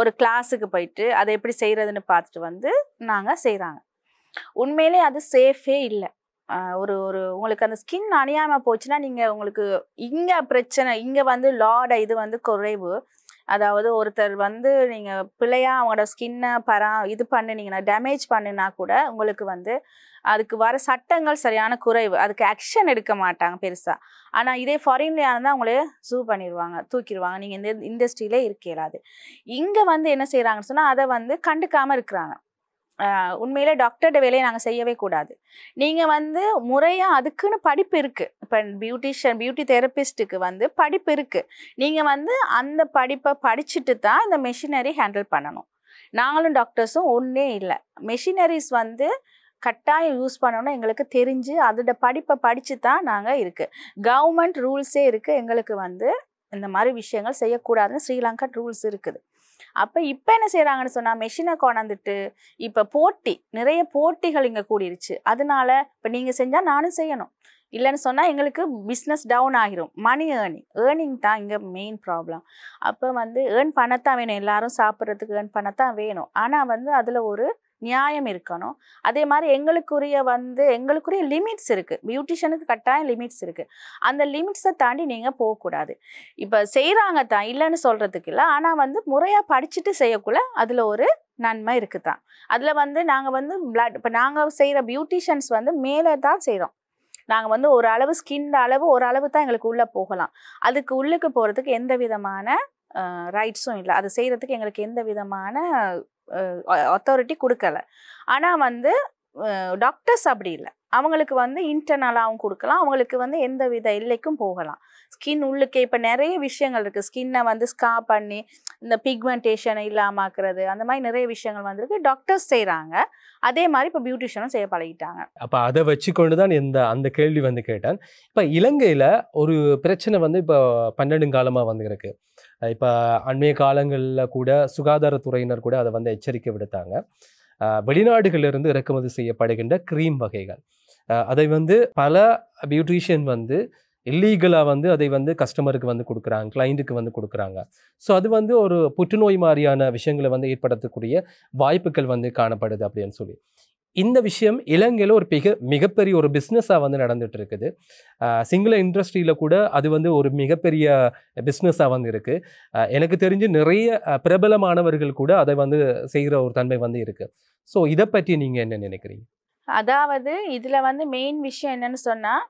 ஒரு கிளாஸுக்கு போயிட்டு அதை எப்படி செய்கிறதுன்னு பார்த்துட்டு வந்து நாங்கள் செய்கிறாங்க. உண்மையிலே அது சேஃபே இல்லை. ஒரு உங்களுக்கு அந்த ஸ்கின் அணியாமல் போச்சுன்னா, நீங்கள் உங்களுக்கு இங்கே பிரச்சனை, இங்கே வந்து இது வந்து குறைவு. அதாவது ஒருத்தர் வந்து நீங்கள் பிள்ளையாக அவங்களோட ஸ்கின்னை இது பண்ணினீங்கன்னா, டேமேஜ் பண்ணினா கூட உங்களுக்கு வந்து அதுக்கு வர சட்டங்கள் சரியான குறைவு, அதுக்கு ஆக்ஷன் எடுக்க மாட்டாங்க பெருசாக. ஆனால் இதே ஃபாரின்லேயா இருந்தால் அவங்களே பண்ணிடுவாங்க, தூக்கிடுவாங்க, நீங்கள் இந்த இண்டஸ்ட்ரியிலே இருக்கலாது. இங்கே வந்து என்ன செய்கிறாங்கன்னு சொன்னால், அதை வந்து கண்டுக்காமல் இருக்கிறாங்க. உண்மையிலே டாக்டர்ட வேலையை நாங்கள் செய்யவே கூடாது. நீங்கள் வந்து முறையாக அதுக்குன்னு படிப்பு இருக்குது. இப்போ பியூட்டி தெரபிஸ்ட்டுக்கு வந்து படிப்பு இருக்குது. நீங்கள் வந்து அந்த படிப்பை படிச்சுட்டு தான் இந்த மெஷினரி ஹேண்டில் பண்ணணும். நாங்களும் டாக்டர்ஸும் ஒன்றே இல்லை. மெஷினரிஸ் வந்து கட்டாயம் யூஸ் பண்ணணும்னு எங்களுக்கு தெரிஞ்சு அதோட படிப்பை படித்து தான் நாங்கள் இருக்குது. கவர்மெண்ட் ரூல்ஸே இருக்குது எங்களுக்கு வந்து இந்த மாதிரி விஷயங்கள் செய்யக்கூடாதுன்னு ஸ்ரீலங்கா ரூல்ஸ் இருக்குது. அப்போ இப்போ என்ன செய்கிறாங்கன்னு சொன்னால் மெஷினை கொண்டாந்துட்டு இப்போ நிறைய போட்டிகள் இங்கே கூடிருச்சு. அதனால இப்போ நீங்கள் செஞ்சால் நானும் செய்யணும், இல்லைன்னு சொன்னால் எங்களுக்கு பிஸ்னஸ் டவுன் ஆகிரும். மணி ஏர்னிங் தான் இங்கே மெயின் ப்ராப்ளம். அப்போ வந்து ஏர்ன் பண்ணத்தான் வேணும், எல்லாரும் சாப்பிட்றதுக்கு ஏர்ன் பண்ணத்தான் வேணும். ஆனால் வந்து அதில் ஒரு நியாயம் இருக்கணும். அதே மாதிரி எங்களுக்குரிய லிமிட்ஸ் இருக்குது. பியூட்டிஷியனுக்கு கட்டாயம் லிமிட்ஸ் இருக்குது. அந்த லிமிட்ஸை தாண்டி நீங்கள் போகக்கூடாது. இப்போ செய்கிறாங்க தான், இல்லைன்னு சொல்கிறதுக்கு இல்லை. ஆனால் வந்து முறையாக படிச்சுட்டு செய்யக்குள்ள அதில் ஒரு நன்மை இருக்குது தான். அதில் வந்து நாங்கள் வந்து இப்போ நாங்கள் செய்கிற பியூட்டிஷியன்ஸ் வந்து மேலே தான் செய்கிறோம். நாங்கள் வந்து ஒரு அளவு ஸ்கின் அளவு ஒரு அளவு தான் எங்களுக்கு உள்ளே போகலாம். அதுக்கு உள்ளுக்கு போகிறதுக்கு எந்த விதமான ரைட்ஸும் இல்லை. அது செய்கிறதுக்கு எங்களுக்கு எந்த விதமான அத்தாரிட்டி கொடுக்கல. ஆனால் வந்து டாக்டர்ஸ் அப்படி இல்லை. அவங்களுக்கு வந்து இன்டர்னலாகவும் கொடுக்கலாம், அவங்களுக்கு வந்து எந்த வித எல்லைக்கும் போகலாம். ஸ்கின் உள்ளுக்கே இப்போ நிறைய விஷயங்கள் இருக்குது. ஸ்கின்னை வந்து ஸ்கா பண்ணி இந்த பிக்மெண்டேஷனை இல்லாமாக்குறது, அந்த மாதிரி நிறைய விஷயங்கள் வந்துருக்கு. டாக்டர்ஸ் செய்கிறாங்க. அதே மாதிரி இப்போ பியூட்டிஷியனும் செய்ய பழகிட்டாங்க. அப்போ அதை வச்சுக்கொண்டு தான் அந்த கேள்வி வந்து கேட்டேன். இப்போ இலங்கையில் ஒரு பிரச்சனை வந்து இப்போ 12 காலமாக வந்து இருக்கு. இப்போ அண்மைய காலங்களில் கூட சுகாதாரத்துறையினர் கூட அதை வந்து எச்சரிக்கை விடுத்தாங்க. வெளிநாடுகளிலிருந்து இறக்குமதி செய்யப்படுகின்ற க்ரீம் வகைகள், அதை வந்து பல பியூட்டிஷியன் வந்து இல்லீகலாக வந்து அதை வந்து கஸ்டமருக்கு வந்து கொடுக்குறாங்க, கிளைண்ட்டுக்கு வந்து கொடுக்குறாங்க. ஸோ அது வந்து ஒரு புற்றுநோய் மாதிரியான விஷயங்களை வந்து ஏற்படுத்தக்கூடிய வாய்ப்புகள் வந்து காணப்படுது அப்படின்னு சொல்லி. இந்த விஷயம் இலங்கையில் ஒரு மிகப்பெரிய ஒரு பிஸ்னஸாக வந்து நடந்துட்டு இருக்குது. சிங்கள இண்டஸ்ட்ரியில் கூட அது வந்து ஒரு மிகப்பெரிய பிஸ்னஸாக வந்து இருக்குது. எனக்கு தெரிஞ்சு நிறைய பிரபலமானவர்கள் கூட அதை வந்து செய்கிற ஒரு தன்மை வந்து இருக்குது. ஸோ இதை பற்றி நீங்கள் என்ன நினைக்கிறீங்க? அதாவது இதில் வந்து மெயின் விஷயம் என்னன்னு சொன்னால்,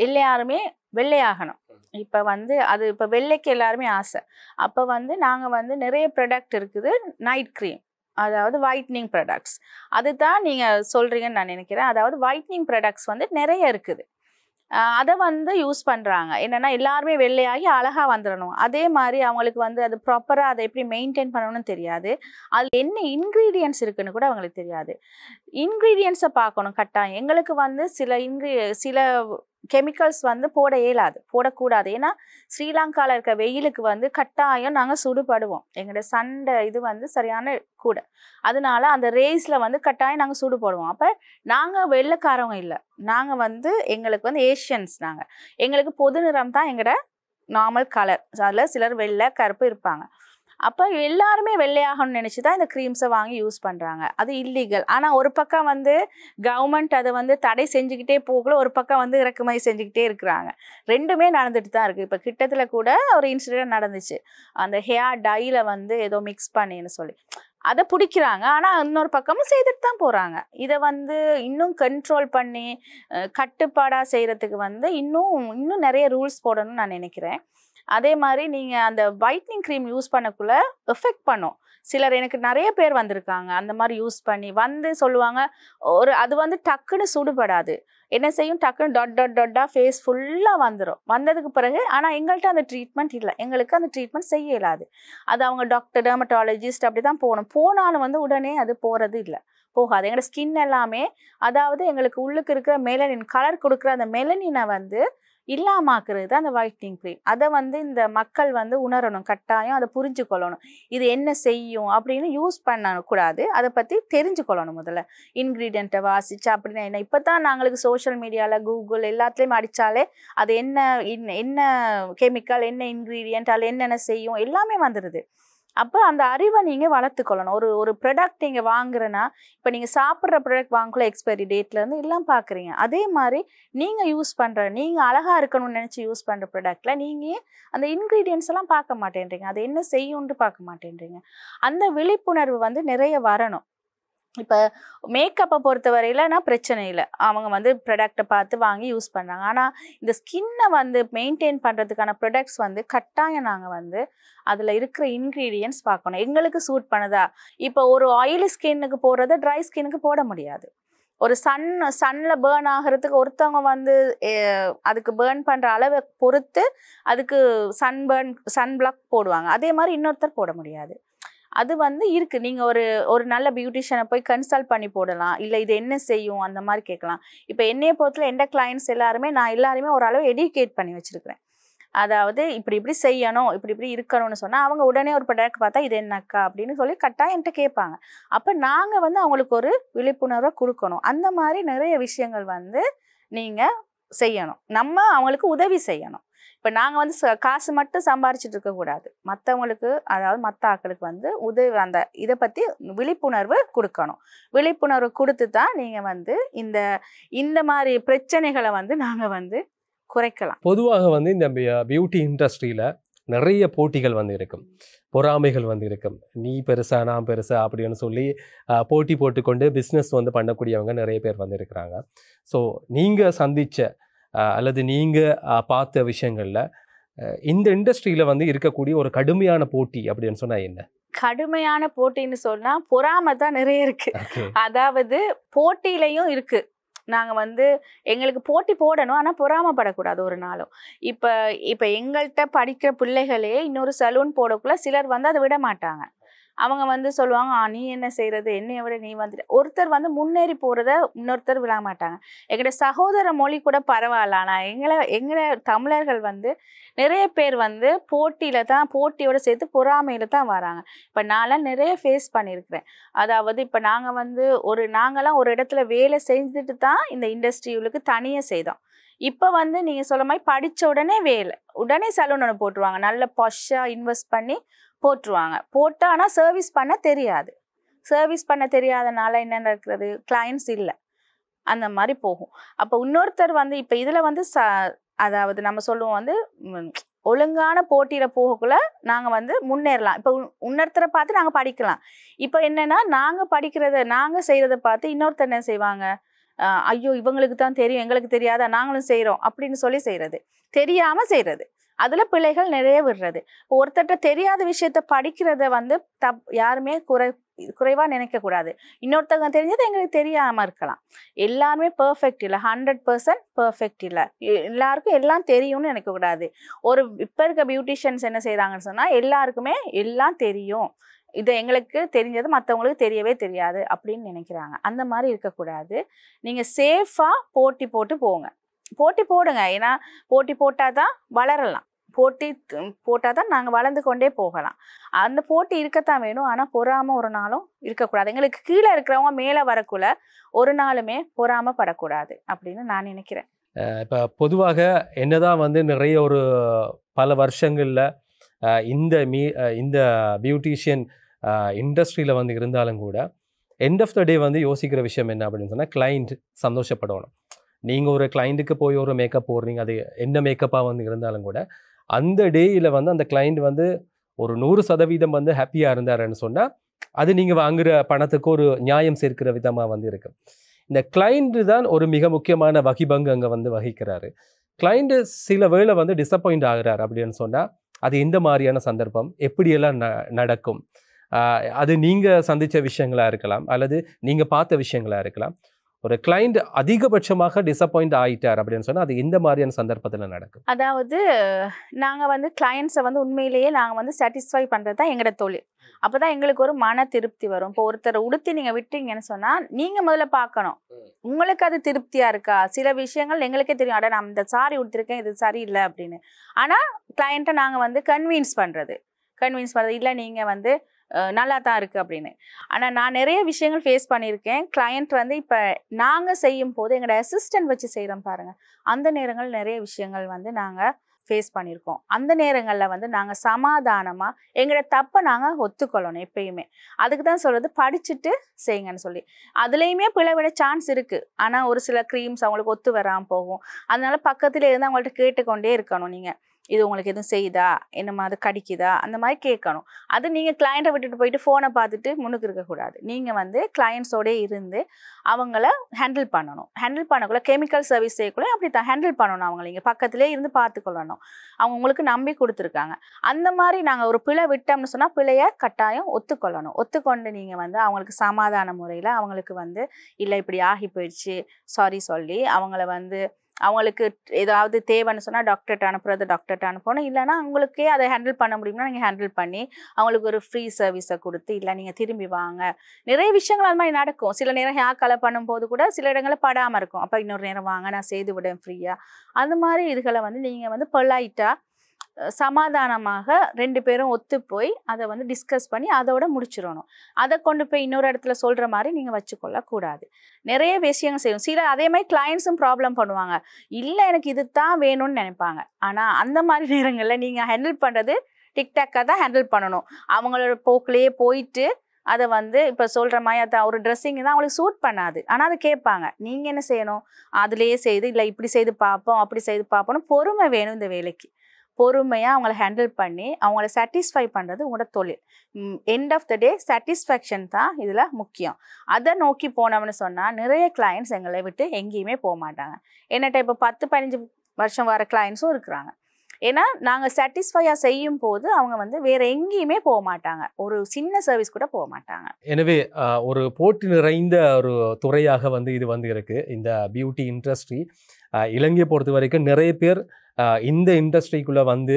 எல்லாருமே வெள்ளையாகணும். இப்போ வந்து அது இப்போ வெள்ளைக்கு எல்லாருமே ஆசை. அப்போ வந்து நாங்கள் வந்து நிறைய ப்ராடக்ட் இருக்குது, நைட் க்ரீம், அதாவது ஒயிட்னிங் ப்ராடக்ட்ஸ். அதுதான் நீங்கள் சொல்கிறீங்கன்னு நான் நினைக்கிறேன். அதாவது ஒயிட்னிங் ப்ராடக்ட்ஸ் வந்து நிறைய இருக்குது. அதை வந்து யூஸ் பண்ணுறாங்க. என்னென்னா எல்லாருமே வெள்ளையாகி அழகாக வந்துடணும். அதே மாதிரி அவங்களுக்கு வந்து அது ப்ராப்பராக அதை எப்படி மெயின்டைன் பண்ணணும்னு தெரியாது. அதில் என்ன இன்க்ரீடியன்ட்ஸ் இருக்குன்னு கூட அவங்களுக்கு தெரியாது. இன்க்ரீடியன்ட்ஸை பார்க்கணும் கட்டாயம். எங்களுக்கு வந்து சில கெமிக்கல்ஸ் வந்து போடக்கூடாது. ஏன்னா ஸ்ரீலங்காவில் இருக்க வெயிலுக்கு வந்து கட்டாயம் நாங்கள் சுடுபடுவோம். எங்களோட சண்டை இது வந்து சரியான கூட. அதனால அந்த ரேஸில் வந்து கட்டாயம் நாங்கள் சுடுபடுவோம். அப்போ நாங்கள் வெள்ளைக்காரவங்க இல்லை, நாங்கள் வந்து எங்களுக்கு வந்து ஏஷியன்ஸ். எங்களுக்கு பொது நிறம் தான் எங்களோட நார்மல் கலர். அதில் சிலர் வெள்ளை கருப்பு இருப்பாங்க. அப்போ எல்லாருமே வெள்ளையாகணும்னு நினச்சி தான் இந்த க்ரீம்ஸை வாங்கி யூஸ் பண்ணுறாங்க. அது இல்லீகல். ஆனால் ஒரு பக்கம் வந்து கவர்மெண்ட் அதை வந்து தடை செஞ்சுக்கிட்டே போகல, ஒரு பக்கம் வந்து இறக்குமதி செஞ்சுக்கிட்டே இருக்கிறாங்க. ரெண்டுமே நடந்துட்டு தான் இருக்குது. இப்போ கிட்டத்தில் கூட ஒரு இன்சிடென்ட் நடந்துச்சு. அந்த ஹேர் டையில் வந்து ஏதோ மிக்ஸ் பண்ணின்னு சொல்லி அதை பிடிக்கிறாங்க. ஆனால் இன்னொரு பக்கமும் செய்துட்டு தான் போகிறாங்க. இதை வந்து இன்னும் கண்ட்ரோல் பண்ணி கட்டுப்பாடாக செய்கிறதுக்கு வந்து இன்னும் நிறைய ரூல்ஸ் போடணும்னு நான் நினைக்கிறேன். அதே மாதிரி நீங்கள் அந்த ஒயிட்னிங் க்ரீம் யூஸ் பண்ணக்குள்ளே எஃபெக்ட் பண்ணும். சிலர் எனக்கு நிறைய பேர் வந்திருக்காங்க அந்த மாதிரி யூஸ் பண்ணி வந்து சொல்லுவாங்க, அது வந்து டக்குன்னு சுடுபடாது. என்ன செய்யும், டக்குன்னு டொட்டாக ஃபேஸ் ஃபுல்லாக வந்துடும். வந்ததுக்கு பிறகு ஆனால் எங்கள்கிட்ட அந்த ட்ரீட்மெண்ட் இல்லை, எங்களுக்கு அந்த ட்ரீட்மெண்ட் செய்ய இயலாது. அது அவங்க டாக்டர், டெர்மட்டாலஜிஸ்ட் அப்படி தான் போனாலும் வந்து உடனே அது போகாது. எங்களோட ஸ்கின் எல்லாமே, அதாவது எங்களுக்கு உள்ளுக்கு இருக்கிற மெலனின் கலர் கொடுக்குற அந்த மெலனினை வந்து இல்லாமாக்குறது தான் அந்த ஒயிட்னிங் க்ரீம். அதை வந்து இந்த மக்கள் வந்து உணரணும், கட்டாயம் அதை புரிஞ்சு கொள்ளணும். இது என்ன செய்யும் அப்படின்னு யூஸ் பண்ணக்கூடாது, அதை பற்றி தெரிஞ்சு கொள்ளணும். முதல்ல இன்க்ரீடியண்ட்டை வாசிச்சு அப்படின்னா என்ன. இப்போ தான் நாங்களுக்கு சோஷியல் மீடியாவில் கூகுள் எல்லாத்துலேயும் அடித்தாலே அது என்ன கெமிக்கல், என்ன இன்க்ரீடியண்ட், அதில் என்னென்ன செய்யும் எல்லாமே வந்துடுது. அப்போ அந்த அறிவை நீங்கள் வளர்த்துக்கொள்ளணும். ஒரு ப்ராடக்ட் நீங்கள் வாங்குறேன்னா, இப்போ நீங்கள் சாப்பிட்ற ப்ராடக்ட் வாங்கக்குள்ள எக்ஸ்பைரி டேட்லேருந்து எல்லாம் பார்க்குறீங்க. அதே மாதிரி நீங்கள் அழகாக இருக்கணும்னு நினச்சி யூஸ் பண்ணுற ப்ராடக்டில் நீங்கள் அந்த இன்க்ரீடியன்ஸ் எல்லாம் பார்க்க மாட்டேன்றீங்க, அது என்ன செய்யும்னு பார்க்க மாட்டேன்றீங்க. அந்த விழிப்புணர்வு வந்து நிறைய வரணும். இப்போ மேக்கப்பை பொறுத்த வரையிலனா பிரச்சனை இல்லை, அவங்க வந்து ப்ராடக்டை பார்த்து வாங்கி யூஸ் பண்ணுறாங்க. ஆனால் இந்த ஸ்கின்னை வந்து மெயின்டைன் பண்ணுறதுக்கான ப்ராடக்ட்ஸ் வந்து கட்டாயம் நாங்கள் வந்து அதில் இருக்கிற இன்க்ரீடியன்ட்ஸ் பார்க்கணும், எங்களுக்கு சூட் பண்ணுதா. இப்போ ஒரு ஆயிலி ஸ்கின்னுக்கு போடுறத ட்ரை ஸ்கின்னுக்கு போட முடியாது. ஒரு சன்னில் பேர்ன் ஆகிறதுக்கு ஒருத்தவங்க வந்து அதுக்கு பேர்ன் பண்ணுற அளவை பொறுத்து அதுக்கு சன் பிளாக் போடுவாங்க. அதே மாதிரி இன்னொருத்தர் போட முடியாது. அது வந்து இருக்குது. நீங்கள் ஒரு ஒரு நல்ல பியூட்டிஷியனை போய் கன்சல்ட் பண்ணி போடலாம், இல்லை இது என்ன செய்யும் அந்த மாதிரி கேட்கலாம். இப்போ என்னைய பொறுத்தல எந்த கிளைண்ட்ஸ் எல்லாருமே நான் எல்லாருமே ஓரளவு எடுக்கேட் பண்ணி வச்சுருக்கிறேன். அதாவது இப்படி இப்படி செய்யணும், இப்படி இப்படி இருக்கணும்னு சொன்னால் அவங்க உடனே ஒரு ப்ராடக்ட் பார்த்தா இது என்னக்கா அப்படின்னு சொல்லி கட்டாயம் என்கிட்ட கேட்பாங்க. அப்போ நாங்கள் வந்து அவங்களுக்கு ஒரு விழிப்புணர்வை கொடுக்கணும். அந்த மாதிரி நிறைய விஷயங்கள் வந்து நீங்கள் செய்யணும். நம்ம அவங்களுக்கு உதவி செய்யணும். இப்போ நாங்கள் வந்து காசு மட்டும் சம்பாரிச்சிட்டு இருக்கக்கூடாது. மற்றவங்களுக்கு, அதாவது மற்ற ஆட்களுக்கு வந்து உதவி, அந்த இதை பற்றி விழிப்புணர்வு கொடுக்கணும். விழிப்புணர்வு கொடுத்து தான் நீங்கள் வந்து இந்த மாதிரி பிரச்சனைகளை வந்து நாங்கள் வந்து குறைக்கலாம். பொதுவாக வந்து இந்த பியூட்டி இண்டஸ்ட்ரியில் நிறைய போட்டிகள் வந்து இருக்கும், பொறாமைகள் வந்து இருக்கும். நீ பெருசா நான் பெருசா அப்படின்னு சொல்லி போட்டி போட்டுக்கொண்டு பிஸ்னஸ் வந்து பண்ணக்கூடியவங்க நிறைய பேர் வந்து இருக்கிறாங்க. ஸோ நீங்கள் சந்தித்த அல்லது நீங்கள் பார்த்த விஷயங்களில் இந்த இண்டஸ்ட்ரியில் வந்து இருக்கக்கூடிய ஒரு கடுமையான போட்டி அப்படின்னு சொன்னால் என்ன? கடுமையான போட்டின்னு சொன்னால் பொறாமை தான் நிறைய இருக்குது. அதாவது போட்டியிலையும் இருக்குது. நாங்கள் வந்து எங்களுக்கு போட்டி போடணும், ஆனால் பொறாமப்படக்கூடாது ஒரு நாளும். இப்போ எங்கள்கிட்ட படிக்கிற பிள்ளைகளே இன்னொரு சலூன் போடக்குள்ள சிலர் வந்து அதை விட மாட்டாங்க. அவங்க வந்து சொல்லுவாங்க, நீ என்ன செய்கிறது, என்னைய விட நீ வந்துட்டு. ஒருத்தர் வந்து முன்னேறி போகிறத இன்னொருத்தர் விட மாட்டாங்க. எங்களோட சகோதர மொழி கூட பரவாயில்ல, ஆனால் எங்களை தமிழர்கள் வந்து நிறைய பேர் வந்து போட்டியோட சேர்த்து பொறாமையில் தான் வராங்க. இப்போ நான்லாம் நிறைய ஃபேஸ் பண்ணியிருக்கிறேன். அதாவது இப்போ நாங்களாம் ஒரு இடத்துல வேலை செஞ்சுட்டு தான் இந்த இண்டஸ்ட்ரிகளுக்கு தனியாக செய்தோம். இப்போ வந்து நீங்கள் சொல்ல மாதிரி படித்த உடனே சலூன் ஒன்று போட்டுருவாங்க, நல்ல பாஷாக இன்வெஸ்ட் பண்ணி போட்டுருவாங்க. போட்டால் ஆனால் சர்வீஸ் பண்ண தெரியாதனால என்ன நடக்கிறது, கிளைண்ட்ஸ் இல்லை, அந்த மாதிரி போகும். அப்போ இன்னொருத்தர் வந்து இப்போ இதில் வந்து அதாவது நம்ம சொல்லுவோம் வந்து ஒழுங்கான போட்டியில் போகக்குள்ள நாங்கள் வந்து முன்னேறலாம். இப்போ இன்னொருத்தரை பார்த்து நாங்கள் படிக்கலாம். இப்போ என்னென்னா நாங்கள் செய்கிறத பார்த்து இன்னொருத்தர் என்ன செய்வாங்க, ஐயோ இவங்களுக்கு தான் தெரியும் எங்களுக்கு தெரியாதா, நாங்களும் செய்கிறோம் அப்படின்னு சொல்லி செய்கிறது, தெரியாமல் செய்கிறது. அதில் பிள்ளைகள் நிறைய விடுறது. ஒருத்தர்கிட்ட தெரியாத விஷயத்த படிக்கிறத வந்து யாருமே குறைவாக நினைக்கக்கூடாது. இன்னொருத்தவங்க தெரிஞ்சது எங்களுக்கு தெரியாமல் இருக்கலாம். எல்லாருமே பர்ஃபெக்ட் இல்லை, 100% பர்ஃபெக்ட் இல்லை. எல்லாருக்கும் எல்லாம் தெரியும்னு நினைக்கக்கூடாது. இப்போ இருக்க பியூட்டிஷியன்ஸ் என்ன செய்கிறாங்கன்னு சொன்னால் எல்லாருக்குமே எல்லாம் தெரியும், இது எங்களுக்கு தெரிஞ்சது மற்றவங்களுக்கு தெரியவே தெரியாது அப்படின்னு நினைக்கிறாங்க. அந்த மாதிரி இருக்கக்கூடாது. நீங்கள் சேஃபாக போட்டி போடுங்க. ஏன்னா போட்டி போட்டால் தான் வளரலாம், போட்டி போட்டால் தான் நாங்கள் வளர்ந்து கொண்டே போகலாம். அந்த போட்டி இருக்கத்தான் வேணும், ஆனால் பொறாமல் ஒரு நாளும் இருக்கக்கூடாது. எங்களுக்கு கீழே இருக்கிறவங்க மேலே வரக்குள்ள ஒரு நாளுமே பொறாமப்படக்கூடாது அப்படின்னு நான் நினைக்கிறேன். இப்போ பொதுவாக என்னதான் வந்து நிறைய ஒரு பல வருஷங்களில் இந்த பியூட்டிஷியன் இண்டஸ்ட்ரியில் வந்து இருந்தாலும் கூட எண்ட் ஆஃப் த டே வந்து யோசிக்கிற விஷயம் என்ன அப்படின்னு சொன்னால், கிளைண்ட் சந்தோஷப்படணும். நீங்கள் ஒரு கிளைண்ட்டுக்கு போய் ஒரு மேக்கப் போடுறீங்க, அது என்ன மேக்கப்பாக வந்து இருந்தாலும் கூட அந்த டேயில் வந்து அந்த கிளைண்ட் வந்து ஒரு 100% வந்து ஹாப்பியாக இருந்தாருன்னு சொன்னால் அது நீங்கள் வாங்குகிற பணத்துக்கு ஒரு நியாயம் சேர்க்கிற விதமாக வந்து இருக்குது. இந்த கிளைண்ட்டு தான் ஒரு மிக முக்கியமான வகிபங்கு அங்கே வந்து வகிக்கிறாரு. கிளைண்ட்டு சில வேளை வந்து டிசப்பாயிண்ட் ஆகிறார் அப்படின்னு சொன்னால் அது எந்த மாதிரியான சந்தர்ப்பம், எப்படியெல்லாம் நடக்கும், அது நீங்கள் சந்தித்த விஷயங்களாக இருக்கலாம் அல்லது நீங்கள் பார்த்த விஷயங்களாக இருக்கலாம். ஒரு கிளைண்ட் அதிகபட்சமாக டிசப்பாயிண்ட் ஆகிட்டார் அப்படின்னு சொன்னால் அது எந்த மாதிரியான சந்தர்ப்பத்தில் நடக்கும்? அதாவது நாங்கள் வந்து கிளைண்ட்ஸை வந்து உண்மையிலேயே நாங்கள் வந்து சாட்டிஸ்ஃபை பண்ணுறது தான் எங்களோட தொழில். அப்போ தான் எங்களுக்கு ஒரு மன திருப்தி வரும். இப்போ ஒருத்தரை உடுத்தி நீங்கள் விட்டீங்கன்னு சொன்னால் நீங்கள் முதல்ல பார்க்கணும், உங்களுக்கு அது திருப்தியாக இருக்கா. சில விஷயங்கள் எங்களுக்கே தெரியும், அட நான் இந்த சாரி உடுத்திருக்கேன் இது சரியில்லை அப்படின்னு. ஆனால் கிளைண்ட்டை நாங்கள் வந்து கன்வின்ஸ் பண்ணுறது இல்லை நீங்கள் வந்து நல்லா தான் இருக்குது அப்படின்னு. ஆனால் நான் நிறைய விஷயங்கள் ஃபேஸ் பண்ணியிருக்கேன். கிளையண்ட் வந்து இப்போ நாங்கள் செய்யும் போது எங்களோட அசிஸ்டன்ட் வச்சு செய்கிறோம் பாருங்கள், அந்த நேரங்கள் நிறைய விஷயங்கள் வந்து நாங்கள் ஃபேஸ் பண்ணியிருக்கோம். அந்த நேரங்களில் வந்து நாங்கள் சமாதானமாக எங்களோட தப்பை நாங்கள் ஒத்துக்கொள்ளணும் எப்பயுமே. அதுக்கு தான் சொல்கிறது படிச்சுட்டு செய்யுங்கன்னு சொல்லி. அதுலேயுமே பிழை விட சான்ஸ் இருக்குது. ஆனால் ஒரு சில க்ரீம்ஸ் அவங்களுக்கு ஒத்து வராமல் போகும். அதனால பக்கத்தில் இருந்து அவங்கள்ட்ட கேட்டுக்கொண்டே இருக்கணும், நீங்கள் இது உங்களுக்கு எதுவும் செய்யுதா, என்னமா அது கடிக்குதா, அந்த மாதிரி கேட்கணும். அது நீங்கள் கிளைண்ட்டை விட்டுட்டு போயிட்டு ஃபோனை பார்த்துட்டு முன்னுக்கு இருக்கக்கூடாது. நீங்கள் வந்து கிளைண்ட்ஸோடே இருந்து அவங்கள ஹேண்டில் பண்ணக்குள்ள கெமிக்கல் சர்வீஸ் செய்யக்குள்ள அப்படி தான் ஹேண்டில் பண்ணணும். அவங்கள நீங்கள் பக்கத்திலே இருந்து பார்த்துக்கொள்ளணும். அவங்க உங்களுக்கு நம்பி கொடுத்துருக்காங்க. அந்த மாதிரி நாங்கள் ஒரு பிழை விட்டோம்னு சொன்னால் பிழையை கட்டாயம் ஒத்துக்கொண்டு நீங்கள் வந்து அவங்களுக்கு சமாதான முறையில் அவங்களுக்கு வந்து இல்லை இப்படி ஆகி போயிடுச்சு சாரி சொல்லி அவங்கள வந்து அவங்களுக்கு ஏதாவது தேவைன்னு சொன்னால் டாக்டர்கிட்ட அனுப்புறது டாக்டர்கிட்ட அனுப்பணும். இல்லைனா அவங்களுக்கே அதை ஹேண்டில் பண்ண முடியும்னா நீங்கள் ஹேண்டில் பண்ணி அவங்களுக்கு ஒரு ஃப்ரீ சர்வீஸை கொடுத்து, இல்லை நீங்கள் திரும்பி வாங்க. நிறைய விஷயங்கள் அது மாதிரி நடக்கும். சில நேரம் ஹேர் கலர் பண்ணும்போது கூட சில இடங்களில் படாமல் இருக்கும். அப்போ இன்னொரு நேரம் வாங்க, நான் செய்து விடேன் ஃப்ரீயாக. அந்த மாதிரி இதுகளை வந்து நீங்கள் வந்து பொலைட்டாக சமாதானமாக 2 பேரும் ஒத்து போய் அதை வந்து டிஸ்கஸ் பண்ணி அதோட முடிச்சிடணும். அதை கொண்டு போய் இன்னொரு இடத்துல சொல்கிற மாதிரி நீங்கள் வச்சுக்கொள்ளக்கூடாது. நிறைய விஷயங்கள் செய்யும். சில அதே மாதிரி கிளைண்ட்ஸும் ப்ராப்ளம் பண்ணுவாங்க. இல்லை எனக்கு இது தான் வேணும்னு நினைப்பாங்க. ஆனால் அந்த மாதிரி நேரங்களில் நீங்கள் ஹேண்டில் பண்ணுறது டிக்டாக்காக தான் ஹேண்டில் பண்ணணும். அவங்களோட போக்கிலேயே போயிட்டு அதை வந்து இப்போ சொல்கிற மாதிரி அதை ஒரு ட்ரெஸ்ஸிங் தான் அவங்களுக்கு சூட் பண்ணாது. ஆனால் அதை கேட்பாங்க. நீங்கள் என்ன செய்யணும், அதுலேயே செய்து இல்லை இப்படி செய்து பார்ப்போம் அப்படி செய்து பார்ப்போம்னு பொறுமை வேணும். இந்த வேலைக்கு பொறுமையாக அவங்கள ஹேண்டில் பண்ணி அவங்கள சாட்டிஸ்ஃபை பண்ணுறது உங்களோட தொழில். End of the day satisfaction தான் இதில் முக்கியம். அதை நோக்கி போனோம்னு சொன்னால் நிறைய கிளைண்ட்ஸ் எங்களை விட்டு எங்கேயுமே போக மாட்டாங்க. என்னட்ட இப்போ 10-15 வருஷம் வர கிளைண்ட்ஸும் இருக்கிறாங்க. ஏன்னா நாங்கள் சாட்டிஸ்ஃபையாக செய்யும் போது அவங்க வந்து வேறு எங்கேயுமே போக மாட்டாங்க. ஒரு சின்ன சர்வீஸ் கூட போக மாட்டாங்க. எனவே ஒரு போட்டி நிறைந்த ஒரு துறையாக வந்து இது வந்து இருக்குது இந்த பியூட்டி இண்டஸ்ட்ரி. இலங்கையை பொறுத்த வரைக்கும் நிறைய பேர் இந்த இண்டஸ்ட்ரிக்குள்ளே வந்து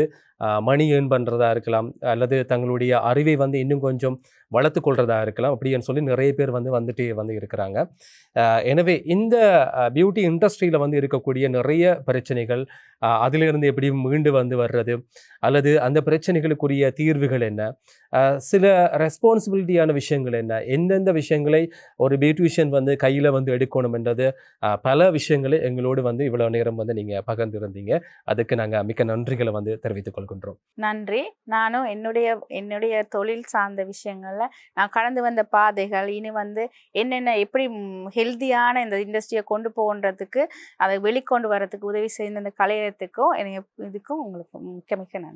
மணி ஏர்ன் பண்ணுறதா இருக்கலாம், அல்லது தங்களுடைய அறிவை வந்து இன்னும் கொஞ்சம் வளர்த்து கொள்றதா இருக்கலாம். அப்படின்னு சொல்லி நிறைய பேர் வந்துட்டு இருக்கிறாங்க. எனவே இந்த பியூட்டி இண்டஸ்ட்ரியில் வந்து இருக்கக்கூடிய நிறைய பிரச்சனைகள், அதிலிருந்து எப்படி மீண்டு வர்றது, அல்லது அந்த பிரச்சனைகளுக்குரிய தீர்வுகள் என்ன, சில ரெஸ்பான்சிபிலிட்டியான விஷயங்கள் என்ன, எந்தெந்த விஷயங்களை ஒரு பியூட்டிஷியன் வந்து கையில் எடுக்கணும் என்றது பல விஷயங்களை எங்களோடு இவ்வளோ நேரம் நீங்கள் பகிர்ந்திருந்தீங்க. அதுக்கு நாங்கள் மிக்க நன்றிகளை தெரிவித்துக் கொள்கின்றோம். நன்றி. நானும் என்னுடைய தொழில் சார்ந்த விஷயங்களில் நான் கடந்து வந்த பாதைகள், இனி என்னென்ன எப்படி ஹெல்த்தியான இந்த இண்டஸ்ட்ரியை கொண்டு போகிறதுக்கு, அதை வெளிக்கொண்டு வரதுக்கு உதவி செய்த இந்த கலையத்துக்கும் இதுக்கும் உங்களுக்கு மிக்க மிக்க நன்றி.